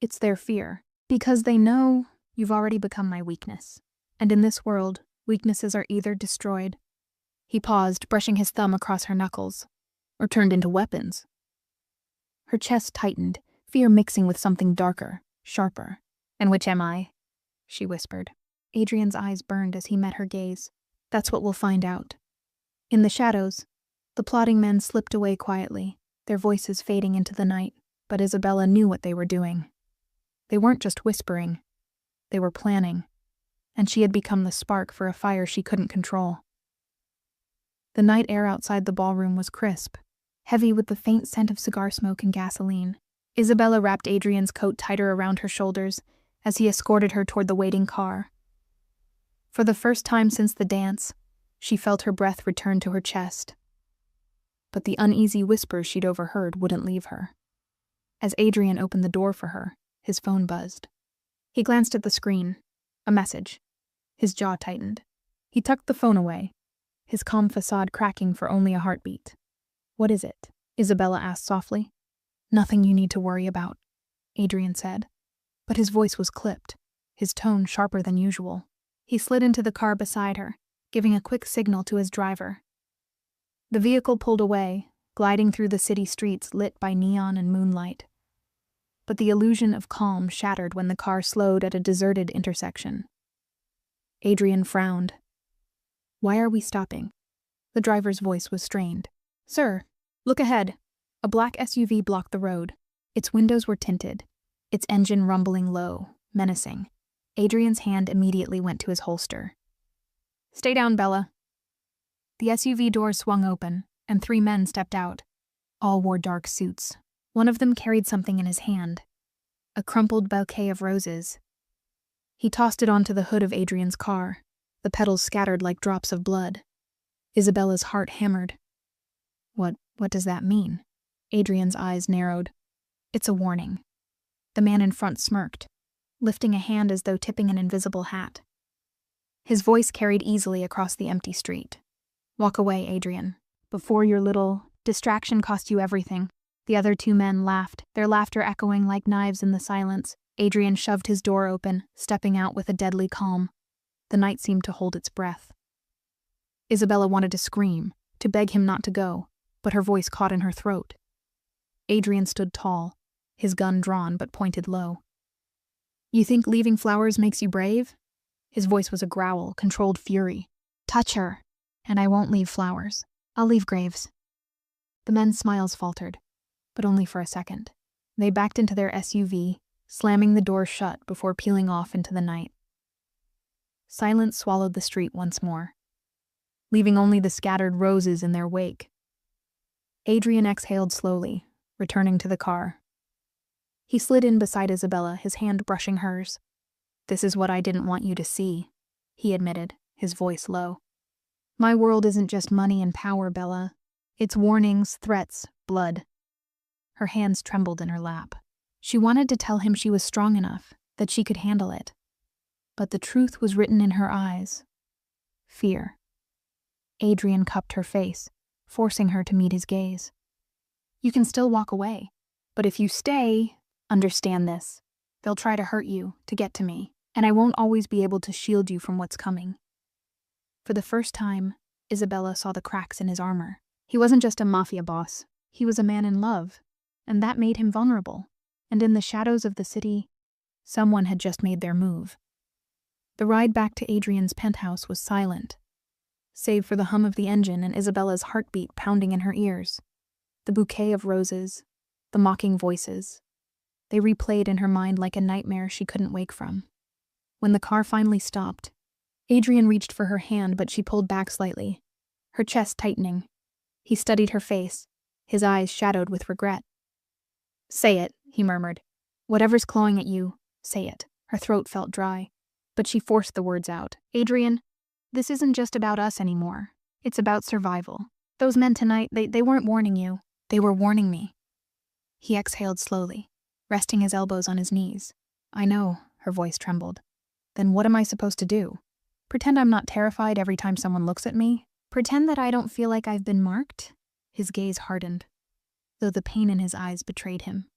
It's their fear, because they know you've already become my weakness. And in this world, weaknesses are either destroyed. He paused, brushing his thumb across her knuckles, or turned into weapons. Her chest tightened, fear mixing with something darker, sharper. And which am I? She whispered. Adrian's eyes burned as he met her gaze. That's what we'll find out. In the shadows, the plotting men slipped away quietly, their voices fading into the night, but Isabella knew what they were doing. They weren't just whispering. They were planning, and she had become the spark for a fire she couldn't control. The night air outside the ballroom was crisp, heavy with the faint scent of cigar smoke and gasoline. Isabella wrapped Adrian's coat tighter around her shoulders as he escorted her toward the waiting car. For the first time since the dance, she felt her breath return to her chest. But the uneasy whispers she'd overheard wouldn't leave her. As Adrian opened the door for her, his phone buzzed. He glanced at the screen. A message. His jaw tightened. He tucked the phone away, his calm facade cracking for only a heartbeat. What is it? Isabella asked softly. Nothing you need to worry about, Adrian said. But his voice was clipped, his tone sharper than usual. He slid into the car beside her, giving a quick signal to his driver. The vehicle pulled away, gliding through the city streets lit by neon and moonlight. But the illusion of calm shattered when the car slowed at a deserted intersection. Adrian frowned. Why are we stopping? The driver's voice was strained. Sir, look ahead. A black SUV blocked the road. Its windows were tinted, its engine rumbling low, menacing. Adrian's hand immediately went to his holster. Stay down, Bella. The SUV doors swung open, and 3 men stepped out. All wore dark suits. One of them carried something in his hand, a crumpled bouquet of roses. He tossed it onto the hood of Adrian's car, the petals scattered like drops of blood. Isabella's heart hammered. What does that mean? Adrian's eyes narrowed. It's a warning. The man in front smirked, lifting a hand as though tipping an invisible hat. His voice carried easily across the empty street. Walk away, Adrian, before your little distraction cost you everything. The other 2 men laughed, their laughter echoing like knives in the silence. Adrian shoved his door open, stepping out with a deadly calm. The night seemed to hold its breath. Isabella wanted to scream, to beg him not to go, but her voice caught in her throat. Adrian stood tall, his gun drawn but pointed low. You think leaving flowers makes you brave? His voice was a growl, controlled fury. Touch her, and I won't leave flowers. I'll leave graves. The men's smiles faltered, but only for a second. They backed into their SUV, slamming the door shut before peeling off into the night. Silence swallowed the street once more, leaving only the scattered roses in their wake. Adrian exhaled slowly, returning to the car. He slid in beside Isabella, his hand brushing hers. This is what I didn't want you to see, he admitted, his voice low. My world isn't just money and power, Bella. It's warnings, threats, blood. Her hands trembled in her lap. She wanted to tell him she was strong enough, that she could handle it. But the truth was written in her eyes. Fear. Adrian cupped her face, forcing her to meet his gaze. You can still walk away, but if you stay, understand this. They'll try to hurt you, to get to me, and I won't always be able to shield you from what's coming. For the first time, Isabella saw the cracks in his armor. He wasn't just a mafia boss, he was a man in love, and that made him vulnerable. And in the shadows of the city, someone had just made their move. The ride back to Adrian's penthouse was silent, save for the hum of the engine and Isabella's heartbeat pounding in her ears. The bouquet of roses, the mocking voices, they replayed in her mind like a nightmare she couldn't wake from. When the car finally stopped, Adrian reached for her hand, but she pulled back slightly, her chest tightening. He studied her face, his eyes shadowed with regret. Say it, he murmured. Whatever's clawing at you, say it. Her throat felt dry, but she forced the words out. Adrian, this isn't just about us anymore. It's about survival. Those men tonight, they weren't warning you. They were warning me. He exhaled slowly, resting his elbows on his knees. I know, her voice trembled. Then what am I supposed to do? Pretend I'm not terrified every time someone looks at me? Pretend that I don't feel like I've been marked? His gaze hardened, though the pain in his eyes betrayed him.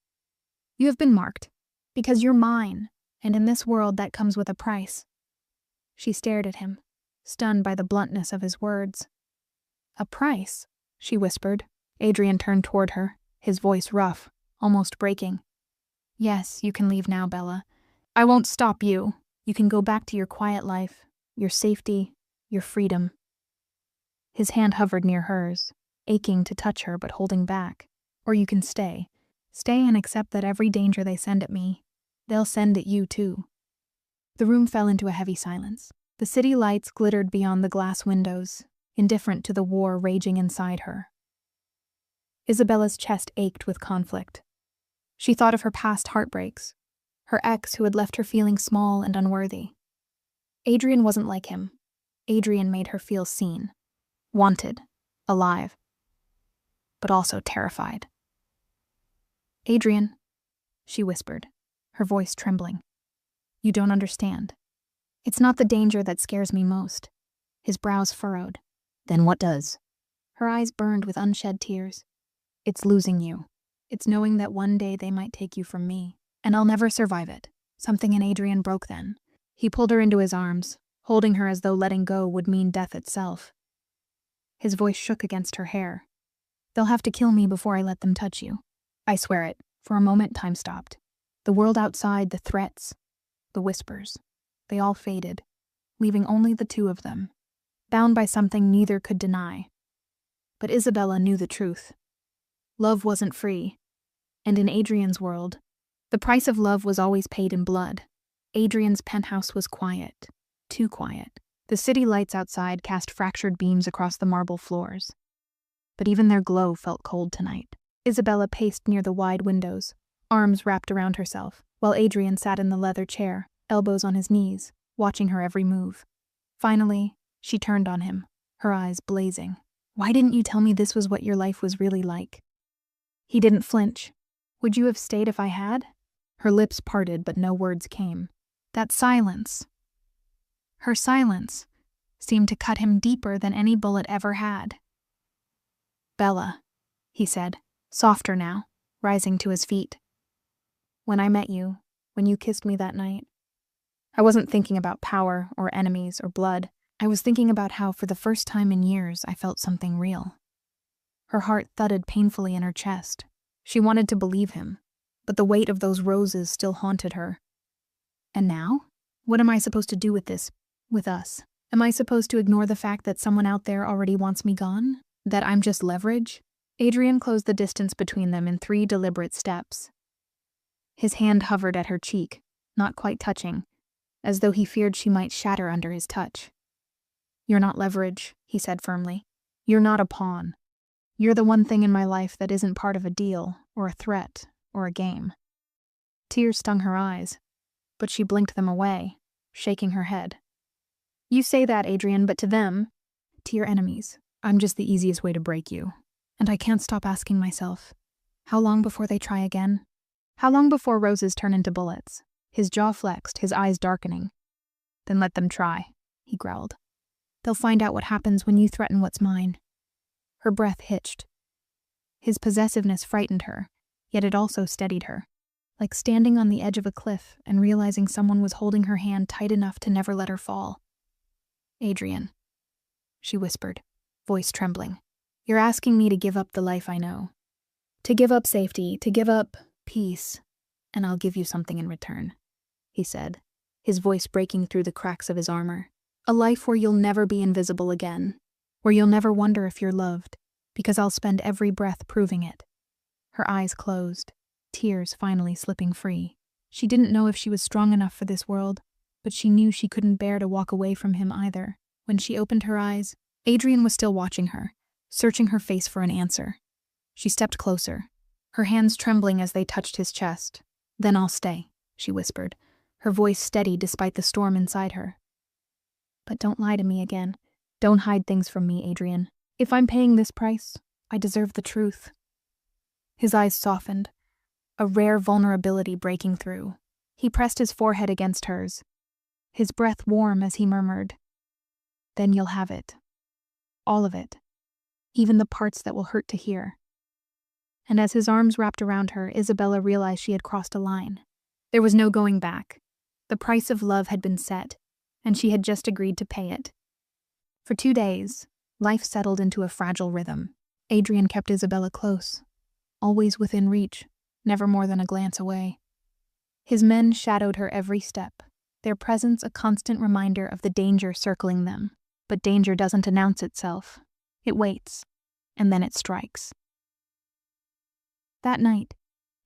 You have been marked, because you're mine, and in this world that comes with a price. She stared at him, stunned by the bluntness of his words. A price? She whispered. Adrian turned toward her, his voice rough, almost breaking. Yes, you can leave now, Bella. I won't stop you. You can go back to your quiet life, your safety, your freedom. His hand hovered near hers, aching to touch her but holding back. Or you can stay. Stay and accept that every danger they send at me, they'll send at you too. The room fell into a heavy silence. The city lights glittered beyond the glass windows, indifferent to the war raging inside her. Isabella's chest ached with conflict. She thought of her past heartbreaks, her ex who had left her feeling small and unworthy. Adrian wasn't like him. Adrian made her feel seen, wanted, alive, but also terrified. Adrian, she whispered, her voice trembling. You don't understand. It's not the danger that scares me most. His brows furrowed. Then what does? Her eyes burned with unshed tears. It's losing you. It's knowing that one day they might take you from me, and I'll never survive it. Something in Adrian broke then. He pulled her into his arms, holding her as though letting go would mean death itself. His voice shook against her hair. They'll have to kill me before I let them touch you. I swear it. For a moment, time stopped. The world outside, the threats, the whispers, they all faded, leaving only the two of them, bound by something neither could deny. But Isabella knew the truth. Love wasn't free, and in Adrian's world, the price of love was always paid in blood. Adrian's penthouse was quiet, too quiet. The city lights outside cast fractured beams across the marble floors, but even their glow felt cold tonight. Isabella paced near the wide windows, arms wrapped around herself, while Adrian sat in the leather chair, elbows on his knees, watching her every move. Finally, she turned on him, her eyes blazing. "Why didn't you tell me this was what your life was really like?" He didn't flinch. "Would you have stayed if I had?" Her lips parted, but no words came. That silence, her silence, seemed to cut him deeper than any bullet ever had. "Bella," he said, softer now, rising to his feet. "When I met you, when you kissed me that night, I wasn't thinking about power or enemies or blood. I was thinking about how, for the first time in years, I felt something real." Her heart thudded painfully in her chest. She wanted to believe him, but the weight of those roses still haunted her. "And now? What am I supposed to do with this, with us? Am I supposed to ignore the fact that someone out there already wants me gone? That I'm just leverage?" Adrian closed the distance between them in 3 deliberate steps. His hand hovered at her cheek, not quite touching, as though he feared she might shatter under his touch. "You're not leverage," he said firmly. "You're not a pawn. You're the one thing in my life that isn't part of a deal, or a threat, or a game." Tears stung her eyes, but she blinked them away, shaking her head. "You say that, Adrian, but to them, to your enemies, I'm just the easiest way to break you. And I can't stop asking myself, how long before they try again? How long before roses turn into bullets?" His jaw flexed, his eyes darkening. "Then let them try," he growled. "They'll find out what happens when you threaten what's mine." Her breath hitched. His possessiveness frightened her, yet it also steadied her, like standing on the edge of a cliff and realizing someone was holding her hand tight enough to never let her fall. "Adrian," she whispered, voice trembling, "you're asking me to give up the life I know. To give up safety, to give up peace, and I'll give you something in return," he said, his voice breaking through the cracks of his armor. "A life where you'll never be invisible again, where you'll never wonder if you're loved, because I'll spend every breath proving it." Her eyes closed, tears finally slipping free. She didn't know if she was strong enough for this world, but she knew she couldn't bear to walk away from him either. When she opened her eyes, Adrian was still watching her, searching her face for an answer. She stepped closer, her hands trembling as they touched his chest. "Then I'll stay," she whispered, her voice steady despite the storm inside her. "But don't lie to me again. Don't hide things from me, Adrian. If I'm paying this price, I deserve the truth." His eyes softened, a rare vulnerability breaking through. He pressed his forehead against hers, his breath warm as he murmured, "Then you'll have it. All of it. Even the parts that will hurt to hear." And as his arms wrapped around her, Isabella realized she had crossed a line. There was no going back. The price of love had been set, and she had just agreed to pay it. For 2 days, life settled into a fragile rhythm. Adrian kept Isabella close, always within reach, never more than a glance away. His men shadowed her every step, their presence a constant reminder of the danger circling them. But danger doesn't announce itself. It waits, and then it strikes. That night,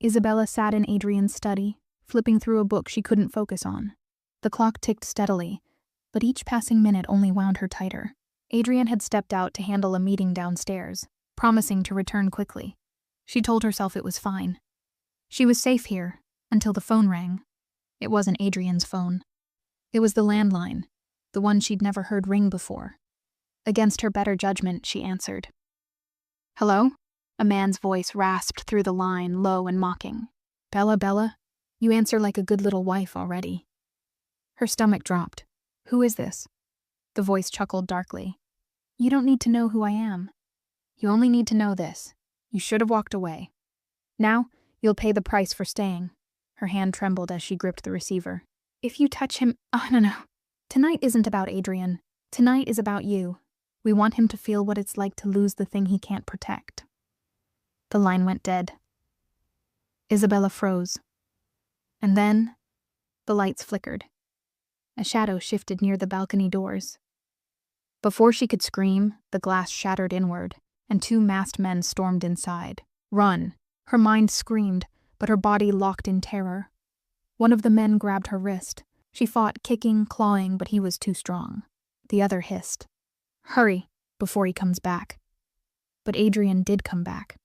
Isabella sat in Adrian's study, flipping through a book she couldn't focus on. The clock ticked steadily, but each passing minute only wound her tighter. Adrian had stepped out to handle a meeting downstairs, promising to return quickly. She told herself it was fine. She was safe here, until the phone rang. It wasn't Adrian's phone. It was the landline, the one she'd never heard ring before. Against her better judgment, she answered. "Hello?" A man's voice rasped through the line, low and mocking. Bella, you answer like a good little wife already." Her stomach dropped. "Who is this?" The voice chuckled darkly. "You don't need to know who I am. You only need to know this. You should have walked away. Now, you'll pay the price for staying." Her hand trembled as she gripped the receiver. "If you touch him— no. Tonight isn't about Adrian. Tonight is about you. We want him to feel what it's like to lose the thing he can't protect." The line went dead. Isabella froze. And then, the lights flickered. A shadow shifted near the balcony doors. Before she could scream, the glass shattered inward, and 2 masked men stormed inside. Run! Her mind screamed, but her body locked in terror. One of the men grabbed her wrist. She fought, kicking, clawing, but he was too strong. The other hissed, "Hurry, before he comes back." But Adrian did come back.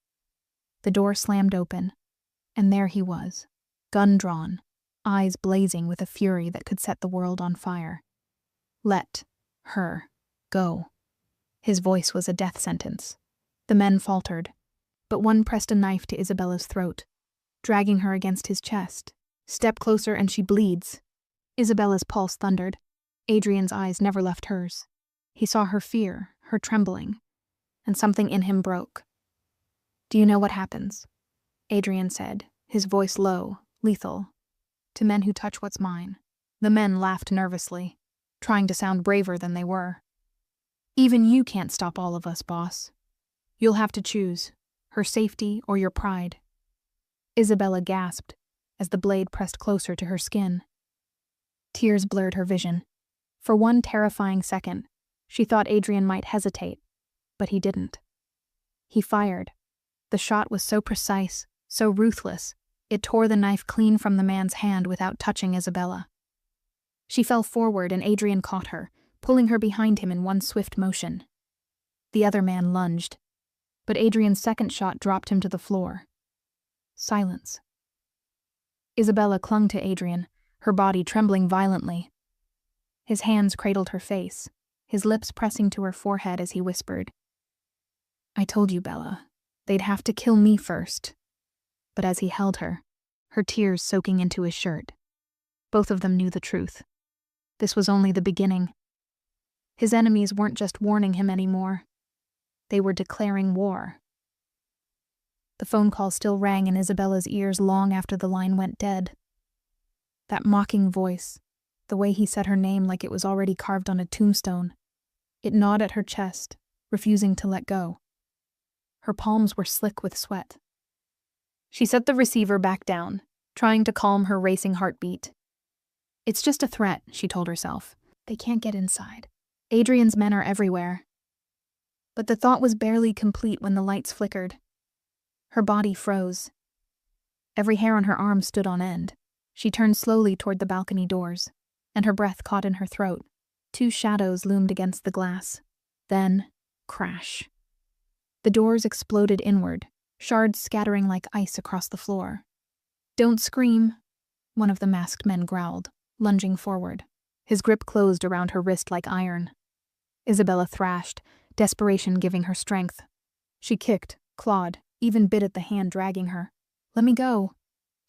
The door slammed open, and there he was, gun drawn, eyes blazing with a fury that could set the world on fire. "Let her go." His voice was a death sentence. The men faltered, but one pressed a knife to Isabella's throat, dragging her against his chest. "Step closer and she bleeds." Isabella's pulse thundered. Adrian's eyes never left hers. He saw her fear, her trembling, and something in him broke. "Do you know what happens?" Adrian said, his voice low, lethal, "to men who touch what's mine." The men laughed nervously, trying to sound braver than they were. "Even you can't stop all of us, boss. You'll have to choose, her safety or your pride." Isabella gasped as the blade pressed closer to her skin. Tears blurred her vision. For one terrifying second, she thought Adrian might hesitate, but he didn't. He fired. The shot was so precise, so ruthless, it tore the knife clean from the man's hand without touching Isabella. She fell forward and Adrian caught her, pulling her behind him in one swift motion. The other man lunged, but Adrian's second shot dropped him to the floor. Silence. Isabella clung to Adrian, her body trembling violently. His hands cradled her face, his lips pressing to her forehead as he whispered, "I told you, Bella, they'd have to kill me first." But as he held her, her tears soaking into his shirt, both of them knew the truth. This was only the beginning. His enemies weren't just warning him anymore. They were declaring war. The phone call still rang in Isabella's ears long after the line went dead. That mocking voice, the way he said her name like it was already carved on a tombstone. It gnawed at her chest, refusing to let go. Her palms were slick with sweat. She set the receiver back down, trying to calm her racing heartbeat. "It's just a threat," she told herself. "They can't get inside. Adrian's men are everywhere." But the thought was barely complete when the lights flickered. Her body froze. Every hair on her arm stood on end. She turned slowly toward the balcony doors, and her breath caught in her throat. 2 shadows loomed against the glass. Then, crash. The doors exploded inward, shards scattering like ice across the floor. "Don't scream," one of the masked men growled, lunging forward. His grip closed around her wrist like iron. Isabella thrashed, desperation giving her strength. She kicked, clawed, even bit at the hand dragging her. "Let me go."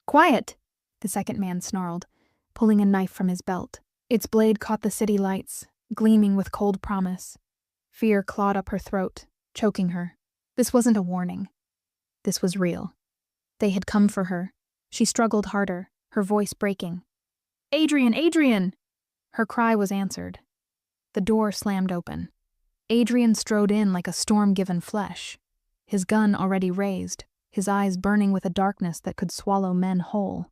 "Quiet!" the second man snarled, pulling a knife from his belt. Its blade caught the city lights, gleaming with cold promise. Fear clawed up her throat, choking her. This wasn't a warning. This was real. They had come for her. She struggled harder, her voice breaking. "Adrian! Adrian!" Her cry was answered. The door slammed open. Adrian strode in like a storm-given flesh, his gun already raised, his eyes burning with a darkness that could swallow men whole.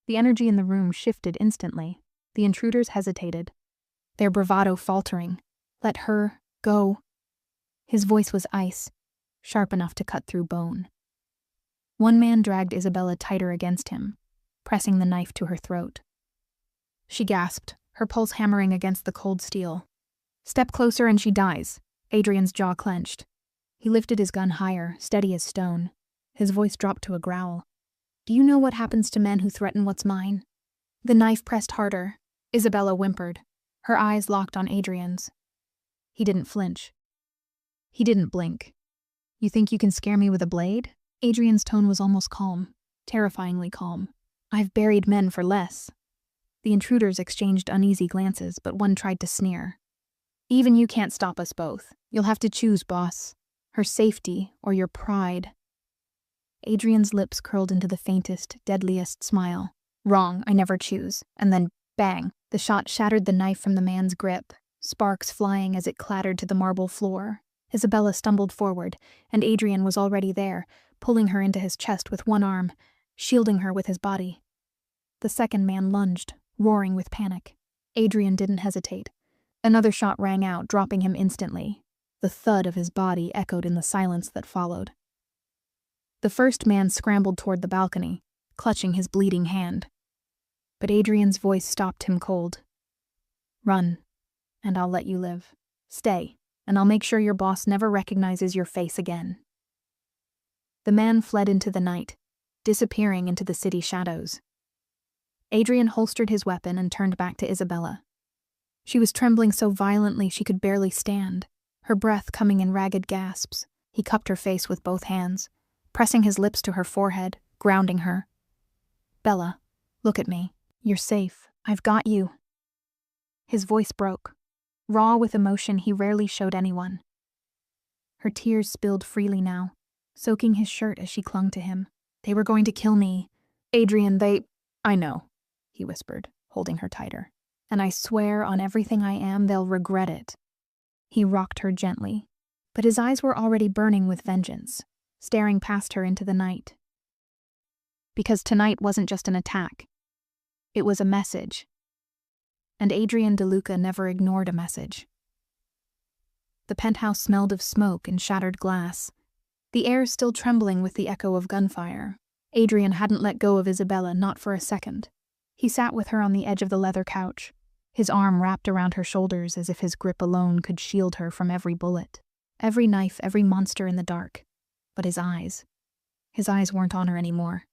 The energy in the room shifted instantly. The intruders hesitated, their bravado faltering. "Let her go." His voice was ice, sharp enough to cut through bone. One man dragged Isabella tighter against him, pressing the knife to her throat. She gasped, her pulse hammering against the cold steel. "Step closer and she dies." Adrian's jaw clenched. He lifted his gun higher, steady as stone. His voice dropped to a growl. "Do you know what happens to men who threaten what's mine?" The knife pressed harder. Isabella whimpered, her eyes locked on Adrian's. He didn't flinch. He didn't blink. "You think you can scare me with a blade?" Adrian's tone was almost calm, terrifyingly calm. "I've buried men for less." The intruders exchanged uneasy glances, but one tried to sneer. "Even you can't stop us both. You'll have to choose, boss. Her safety or your pride." Adrian's lips curled into the faintest, deadliest smile. "Wrong, I never choose." And then, bang, the shot shattered the knife from the man's grip, sparks flying as it clattered to the marble floor. Isabella stumbled forward, and Adrian was already there, pulling her into his chest with one arm, shielding her with his body. The second man lunged, roaring with panic. Adrian didn't hesitate. Another shot rang out, dropping him instantly. The thud of his body echoed in the silence that followed. The first man scrambled toward the balcony, clutching his bleeding hand. But Adrian's voice stopped him cold. "Run, and I'll let you live. Stay, and I'll make sure your boss never recognizes your face again." The man fled into the night, disappearing into the city shadows. Adrian holstered his weapon and turned back to Isabella. She was trembling so violently she could barely stand, her breath coming in ragged gasps. He cupped her face with both hands, pressing his lips to her forehead, grounding her. "Bella, look at me. You're safe. I've got you." His voice broke, raw with emotion he rarely showed anyone. Her tears spilled freely now, soaking his shirt as she clung to him. "They were going to kill me. Adrian, I know," he whispered, holding her tighter. "And I swear on everything I am they'll regret it." He rocked her gently, but his eyes were already burning with vengeance, staring past her into the night. Because tonight wasn't just an attack. It was a message. And Adrian DeLuca never ignored a message. The penthouse smelled of smoke and shattered glass, the air still trembling with the echo of gunfire. Adrian hadn't let go of Isabella, not for a second. He sat with her on the edge of the leather couch, his arm wrapped around her shoulders as if his grip alone could shield her from every bullet, every knife, every monster in the dark. But his eyes weren't on her anymore.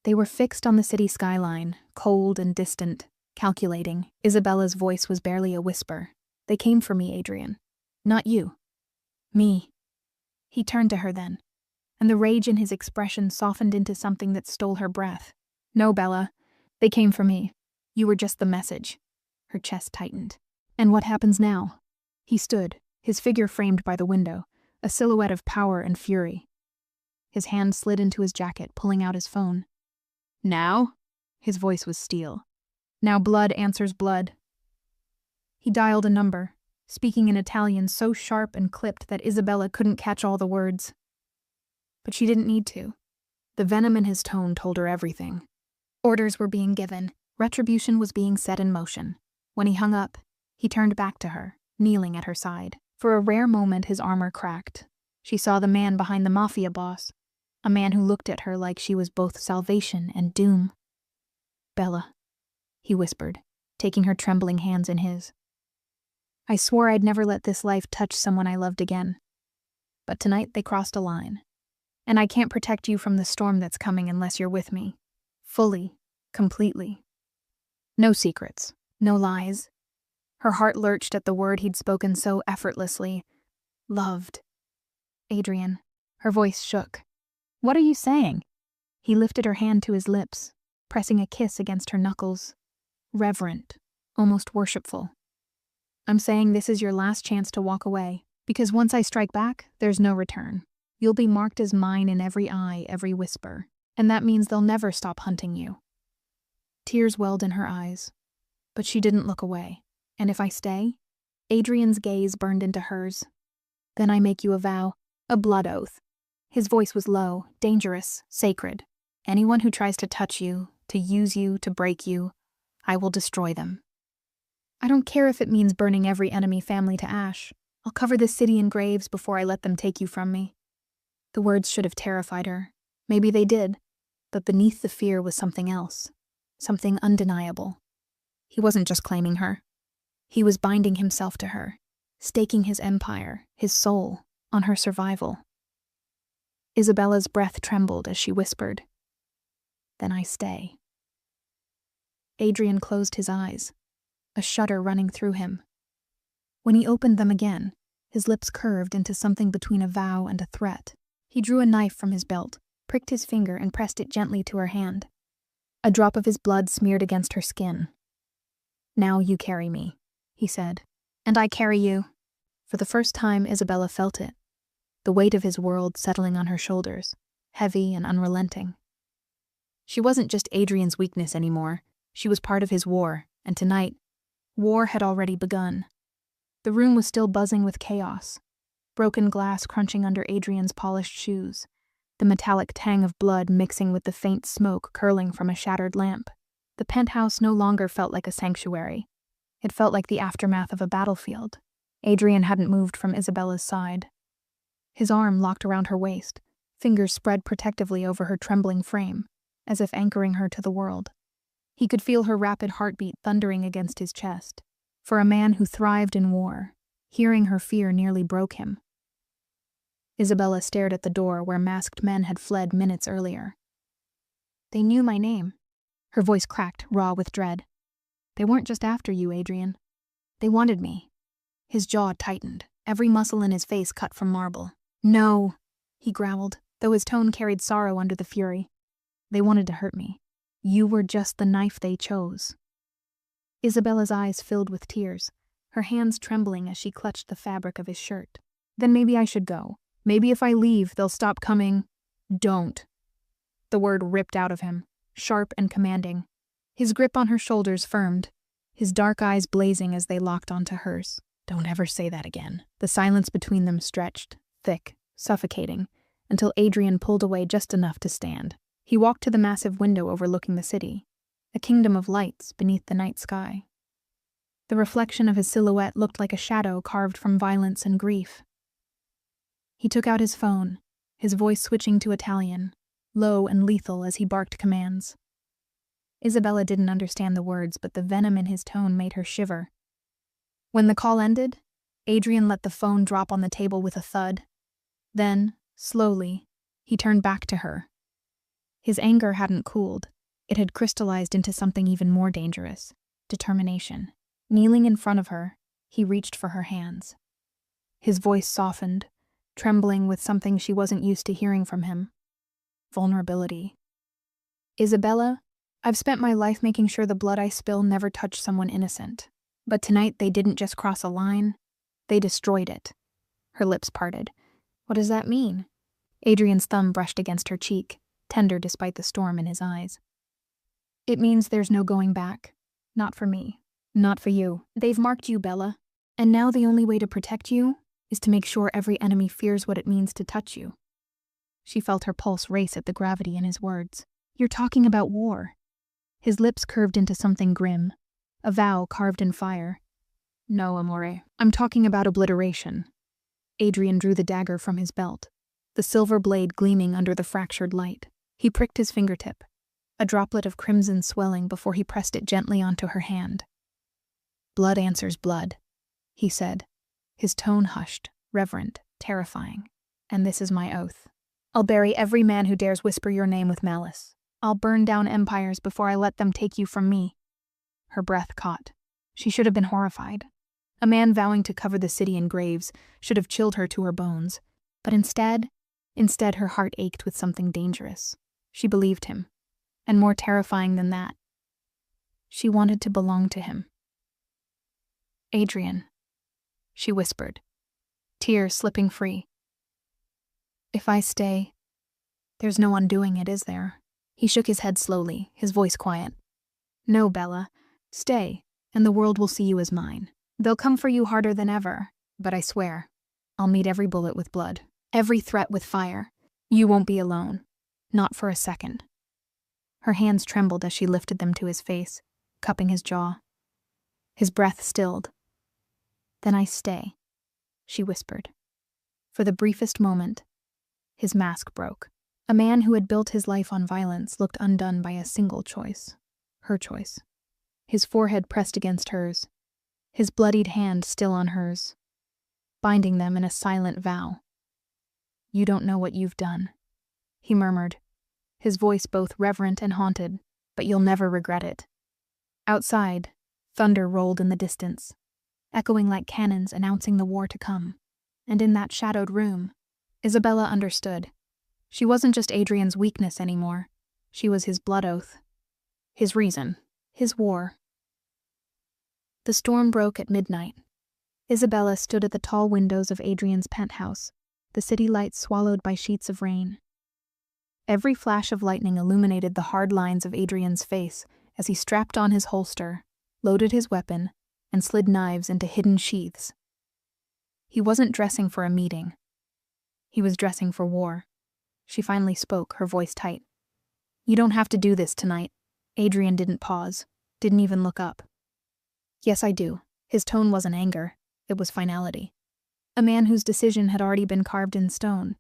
They were fixed on the city skyline, cold and distant, calculating. Isabella's voice was barely a whisper. "They came for me, Adrian. Not you. Me." He turned to her then, and the rage in his expression softened into something that stole her breath. "No, Bella. They came for me. You were just the message." Her chest tightened. "And what happens now?" He stood, his figure framed by the window, a silhouette of power and fury. His hand slid into his jacket, pulling out his phone. "Now?" His voice was steel. "Now blood answers blood." He dialed a number, speaking in Italian so sharp and clipped that Isabella couldn't catch all the words. But she didn't need to. The venom in his tone told her everything. Orders were being given, retribution was being set in motion. When he hung up, he turned back to her, kneeling at her side. For a rare moment his armor cracked. She saw the man behind the Mafia boss, a man who looked at her like she was both salvation and doom. "Bella," he whispered, taking her trembling hands in his. "I swore I'd never let this life touch someone I loved again. But tonight they crossed a line. And I can't protect you from the storm that's coming unless you're with me. Fully, completely. No secrets, no lies." Her heart lurched at the word he'd spoken so effortlessly. Loved. "Adrian." Her voice shook. "What are you saying?" He lifted her hand to his lips, pressing a kiss against her knuckles. Reverent, almost worshipful. "I'm saying this is your last chance to walk away, because once I strike back, there's no return. You'll be marked as mine in every eye, every whisper, and that means they'll never stop hunting you." Tears welled in her eyes, but she didn't look away. "And if I stay?" Adrian's gaze burned into hers. "Then I make you a vow, a blood oath." His voice was low, dangerous, sacred. "Anyone who tries to touch you, to use you, to break you, I will destroy them. I don't care if it means burning every enemy family to ash. I'll cover this city in graves before I let them take you from me." The words should have terrified her. Maybe they did. But beneath the fear was something else. Something undeniable. He wasn't just claiming her. He was binding himself to her, staking his empire, his soul, on her survival. Isabella's breath trembled as she whispered, "Then I stay." Adrian closed his eyes, a shudder running through him. When he opened them again, his lips curved into something between a vow and a threat. He drew a knife from his belt, pricked his finger and pressed it gently to her hand. A drop of his blood smeared against her skin. "Now you carry me," he said. "And I carry you." For the first time, Isabella felt it, the weight of his world settling on her shoulders, heavy and unrelenting. She wasn't just Adrian's weakness anymore. She was part of his war, and tonight, war had already begun. The room was still buzzing with chaos, broken glass crunching under Adrian's polished shoes, the metallic tang of blood mixing with the faint smoke curling from a shattered lamp. The penthouse no longer felt like a sanctuary. It felt like the aftermath of a battlefield. Adrian hadn't moved from Isabella's side. His arm locked around her waist, fingers spread protectively over her trembling frame, as if anchoring her to the world. He could feel her rapid heartbeat thundering against his chest. For a man who thrived in war, hearing her fear nearly broke him. Isabella stared at the door where masked men had fled minutes earlier. "They knew my name." Her voice cracked, raw with dread. "They weren't just after you, Adrian. They wanted me." His jaw tightened, every muscle in his face cut from marble. "No," he growled, though his tone carried sorrow under the fury. "They wanted to hurt me. You were just the knife they chose." Isabella's eyes filled with tears, her hands trembling as she clutched the fabric of his shirt. "Then maybe I should go. Maybe if I leave, they'll stop coming." "Don't." The word ripped out of him, sharp and commanding. His grip on her shoulders firmed, his dark eyes blazing as they locked onto hers. "Don't ever say that again." The silence between them stretched, thick, suffocating, until Adrian pulled away just enough to stand. He walked to the massive window overlooking the city, a kingdom of lights beneath the night sky. The reflection of his silhouette looked like a shadow carved from violence and grief. He took out his phone, his voice switching to Italian, low and lethal as he barked commands. Isabella didn't understand the words, but the venom in his tone made her shiver. When the call ended, Adrian let the phone drop on the table with a thud. Then, slowly, he turned back to her. His anger hadn't cooled. It had crystallized into something even more dangerous: determination. Kneeling in front of her, he reached for her hands. His voice softened, trembling with something she wasn't used to hearing from him: vulnerability. "Isabella, I've spent my life making sure the blood I spill never touched someone innocent. But tonight they didn't just cross a line, they destroyed it." Her lips parted. "What does that mean?" Adrian's thumb brushed against her cheek, tender despite the storm in his eyes. "It means there's no going back. Not for me. Not for you. They've marked you, Bella. And now the only way to protect you is to make sure every enemy fears what it means to touch you." She felt her pulse race at the gravity in his words. "You're talking about war." His lips curved into something grim, a vow carved in fire. "No, amore. I'm talking about obliteration." Adrian drew the dagger from his belt, the silver blade gleaming under the fractured light. He pricked his fingertip, a droplet of crimson swelling before he pressed it gently onto her hand. "Blood answers blood," he said, his tone hushed, reverent, terrifying. "And this is my oath. I'll bury every man who dares whisper your name with malice. I'll burn down empires before I let them take you from me." Her breath caught. She should have been horrified. A man vowing to cover the city in graves should have chilled her to her bones. But instead her heart ached with something dangerous. She believed him. And more terrifying than that, she wanted to belong to him. "Adrian," she whispered, tears slipping free. "If I stay, there's no undoing it, is there?" He shook his head slowly, his voice quiet. "No, Bella. Stay, and the world will see you as mine. They'll come for you harder than ever, but I swear, I'll meet every bullet with blood, every threat with fire. You won't be alone. Not for a second." Her hands trembled as she lifted them to his face, cupping his jaw. His breath stilled. "Then I stay," she whispered. For the briefest moment, his mask broke. A man who had built his life on violence looked undone by a single choice. Her choice. His forehead pressed against hers, his bloodied hand still on hers, binding them in a silent vow. "You don't know what you've done," he murmured, his voice both reverent and haunted, "but you'll never regret it." Outside, thunder rolled in the distance, echoing like cannons announcing the war to come. And in that shadowed room, Isabella understood. She wasn't just Adrian's weakness anymore. She was his blood oath, his reason, his war. The storm broke at midnight. Isabella stood at the tall windows of Adrian's penthouse, the city lights swallowed by sheets of rain. Every flash of lightning illuminated the hard lines of Adrian's face as he strapped on his holster, loaded his weapon, and slid knives into hidden sheaths. He wasn't dressing for a meeting. He was dressing for war. She finally spoke, her voice tight. "You don't have to do this tonight." Adrian didn't pause, didn't even look up. Yes, I do. His tone wasn't anger, it was finality. A man whose decision had already been carved in stone.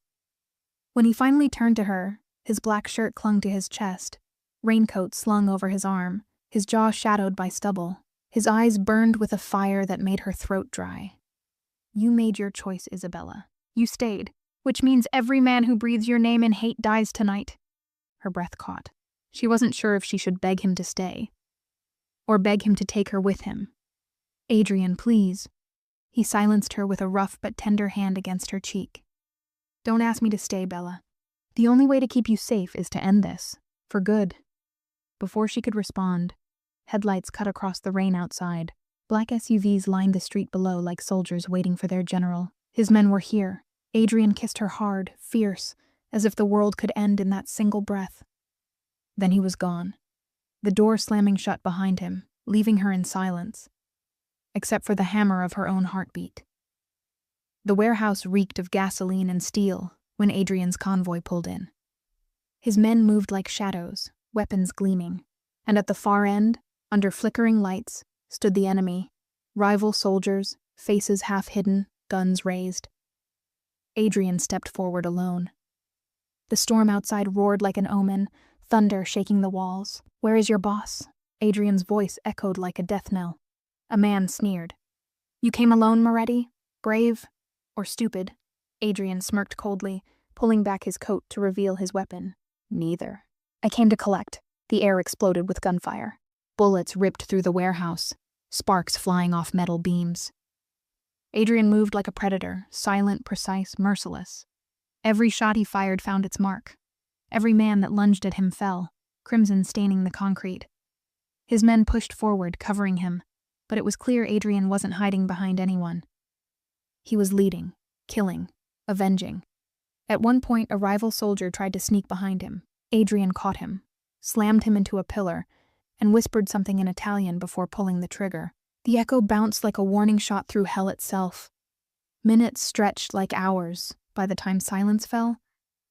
When he finally turned to her, his black shirt clung to his chest, raincoat slung over his arm, his jaw shadowed by stubble. His eyes burned with a fire that made her throat dry. You made your choice, Isabella. You stayed, which means every man who breathes your name in hate dies tonight. Her breath caught. She wasn't sure if she should beg him to stay, or beg him to take her with him. Adrian, please. He silenced her with a rough but tender hand against her cheek. Don't ask me to stay, Bella. The only way to keep you safe is to end this, for good. Before she could respond, headlights cut across the rain outside. Black SUVs lined the street below like soldiers waiting for their general. His men were here. Adrian kissed her hard, fierce, as if the world could end in that single breath. Then he was gone, the door slamming shut behind him, leaving her in silence, except for the hammer of her own heartbeat. The warehouse reeked of gasoline and steel when Adrian's convoy pulled in. His men moved like shadows, weapons gleaming, and at the far end, under flickering lights, stood the enemy, rival soldiers, faces half hidden, guns raised. Adrian stepped forward alone. The storm outside roared like an omen, thunder shaking the walls. Where is your boss? Adrian's voice echoed like a death knell. A man sneered. You came alone, Moretti? Brave or stupid? Adrian smirked coldly, pulling back his coat to reveal his weapon. Neither. I came to collect. The air exploded with gunfire. Bullets ripped through the warehouse, sparks flying off metal beams. Adrian moved like a predator, silent, precise, merciless. Every shot he fired found its mark. Every man that lunged at him fell, crimson staining the concrete. His men pushed forward, covering him, but it was clear Adrian wasn't hiding behind anyone. He was leading, killing, avenging. At one point, a rival soldier tried to sneak behind him. Adrian caught him, slammed him into a pillar, and whispered something in Italian before pulling the trigger. The echo bounced like a warning shot through hell itself. Minutes stretched like hours. By the time silence fell,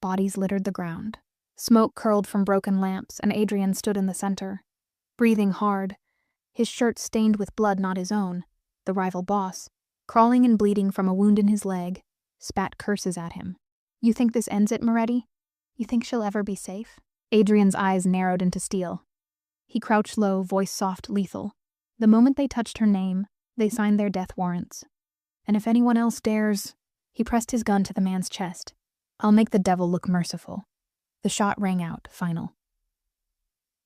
bodies littered the ground. Smoke curled from broken lamps, and Adrian stood in the center, breathing hard, his shirt stained with blood not his own. The rival boss, crawling and bleeding from a wound in his leg, spat curses at him. You think this ends it, Moretti? You think she'll ever be safe? Adrian's eyes narrowed into steel. He crouched low, voice soft, lethal. The moment they touched her name, they signed their death warrants. And if anyone else dares... He pressed his gun to the man's chest. I'll make the devil look merciful. The shot rang out, final.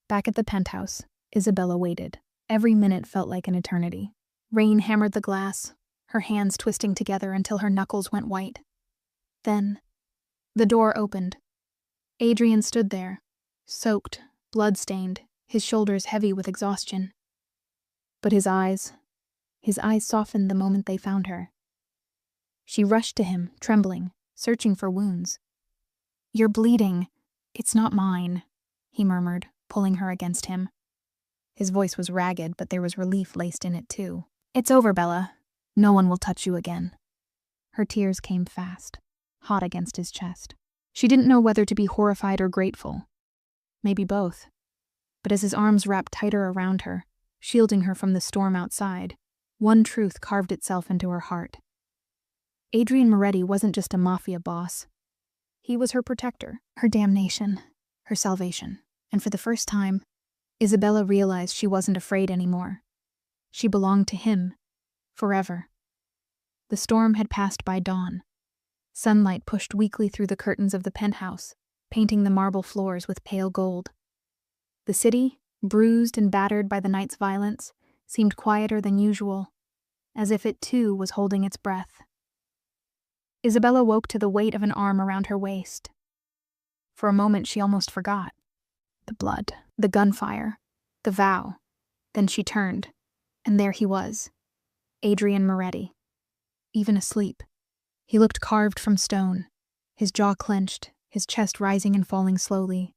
Back at the penthouse, Isabella waited. Every minute felt like an eternity. Rain hammered the glass, her hands twisting together until her knuckles went white. Then, the door opened. Adrian stood there, soaked, blood-stained, his shoulders heavy with exhaustion. But his eyes softened the moment they found her. She rushed to him, trembling, searching for wounds. You're bleeding. It's not mine, he murmured, pulling her against him. His voice was ragged, but there was relief laced in it too. It's over, Bella. No one will touch you again. Her tears came fast, hot against his chest. She didn't know whether to be horrified or grateful. Maybe both. But as his arms wrapped tighter around her, shielding her from the storm outside, one truth carved itself into her heart. Adrian Moretti wasn't just a Mafia boss. He was her protector, her damnation, her salvation. And for the first time, Isabella realized she wasn't afraid anymore. She belonged to him, forever. The storm had passed by dawn. Sunlight pushed weakly through the curtains of the penthouse, painting the marble floors with pale gold. The city, bruised and battered by the night's violence, seemed quieter than usual, as if it too was holding its breath. Isabella woke to the weight of an arm around her waist. For a moment she almost forgot. The blood, the gunfire, the vow. Then she turned, and there he was, Adrian Moretti. Even asleep. He looked carved from stone, his jaw clenched, his chest rising and falling slowly,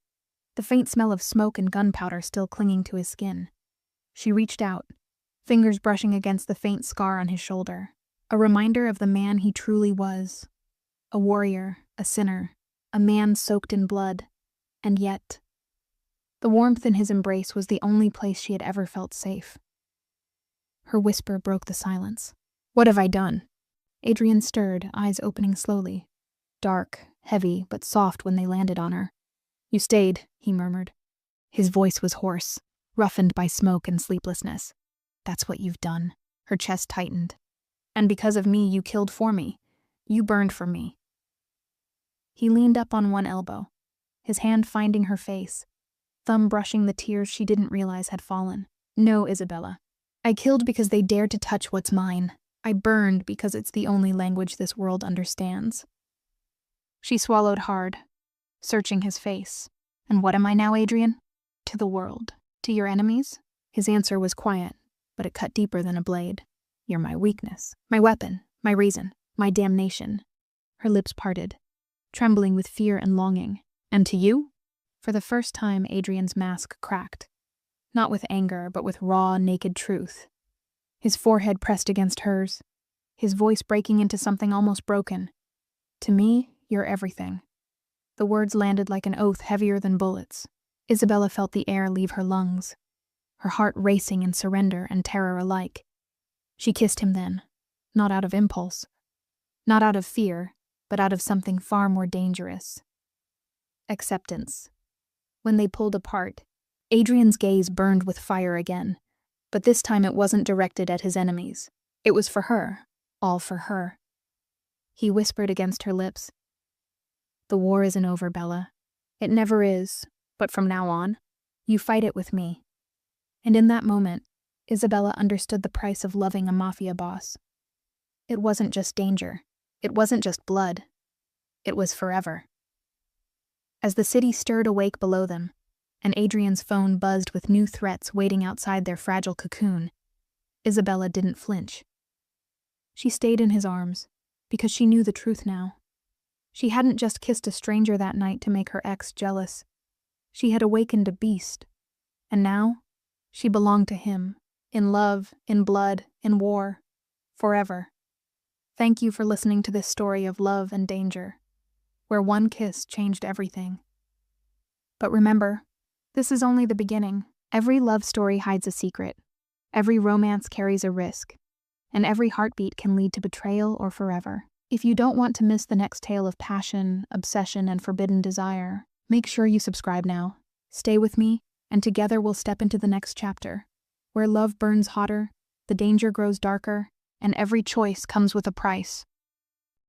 the faint smell of smoke and gunpowder still clinging to his skin. She reached out, fingers brushing against the faint scar on his shoulder. A reminder of the man he truly was. A warrior, a sinner, a man soaked in blood. And yet, the warmth in his embrace was the only place she had ever felt safe. Her whisper broke the silence. "What have I done?" Adrian stirred, eyes opening slowly. Dark, heavy, but soft when they landed on her. "You stayed," he murmured. His voice was hoarse, roughened by smoke and sleeplessness. "That's what you've done." Her chest tightened. "And because of me, you killed for me. You burned for me." He leaned up on one elbow, his hand finding her face, thumb brushing the tears she didn't realize had fallen. "No, Isabella. I killed because they dared to touch what's mine. I burned because it's the only language this world understands." She swallowed hard, searching his face. "And what am I now, Adrian?" "To the world. To your enemies?" His answer was quiet, but it cut deeper than a blade. "You're my weakness, my weapon, my reason, my damnation." Her lips parted, trembling with fear and longing. "And to you?" For the first time, Adrian's mask cracked. Not with anger, but with raw, naked truth. His forehead pressed against hers, his voice breaking into something almost broken. "To me, you're everything." The words landed like an oath heavier than bullets. Isabella felt the air leave her lungs, her heart racing in surrender and terror alike. She kissed him then, not out of impulse, not out of fear, but out of something far more dangerous. Acceptance. When they pulled apart, Adrian's gaze burned with fire again, but this time it wasn't directed at his enemies. It was for her, all for her. He whispered against her lips, "The war isn't over, Bella. It never is, but from now on, you fight it with me." And in that moment, Isabella understood the price of loving a mafia boss. It wasn't just danger. It wasn't just blood. It was forever. As the city stirred awake below them, and Adrian's phone buzzed with new threats waiting outside their fragile cocoon, Isabella didn't flinch. She stayed in his arms, because she knew the truth now. She hadn't just kissed a stranger that night to make her ex jealous. She had awakened a beast, and now she belonged to him, in love, in blood, in war, forever. Thank you for listening to this story of love and danger, where one kiss changed everything. But remember, this is only the beginning. Every love story hides a secret. Every romance carries a risk. And every heartbeat can lead to betrayal or forever. If you don't want to miss the next tale of passion, obsession, and forbidden desire, make sure you subscribe now. Stay with me, and together we'll step into the next chapter, where love burns hotter, the danger grows darker, and every choice comes with a price.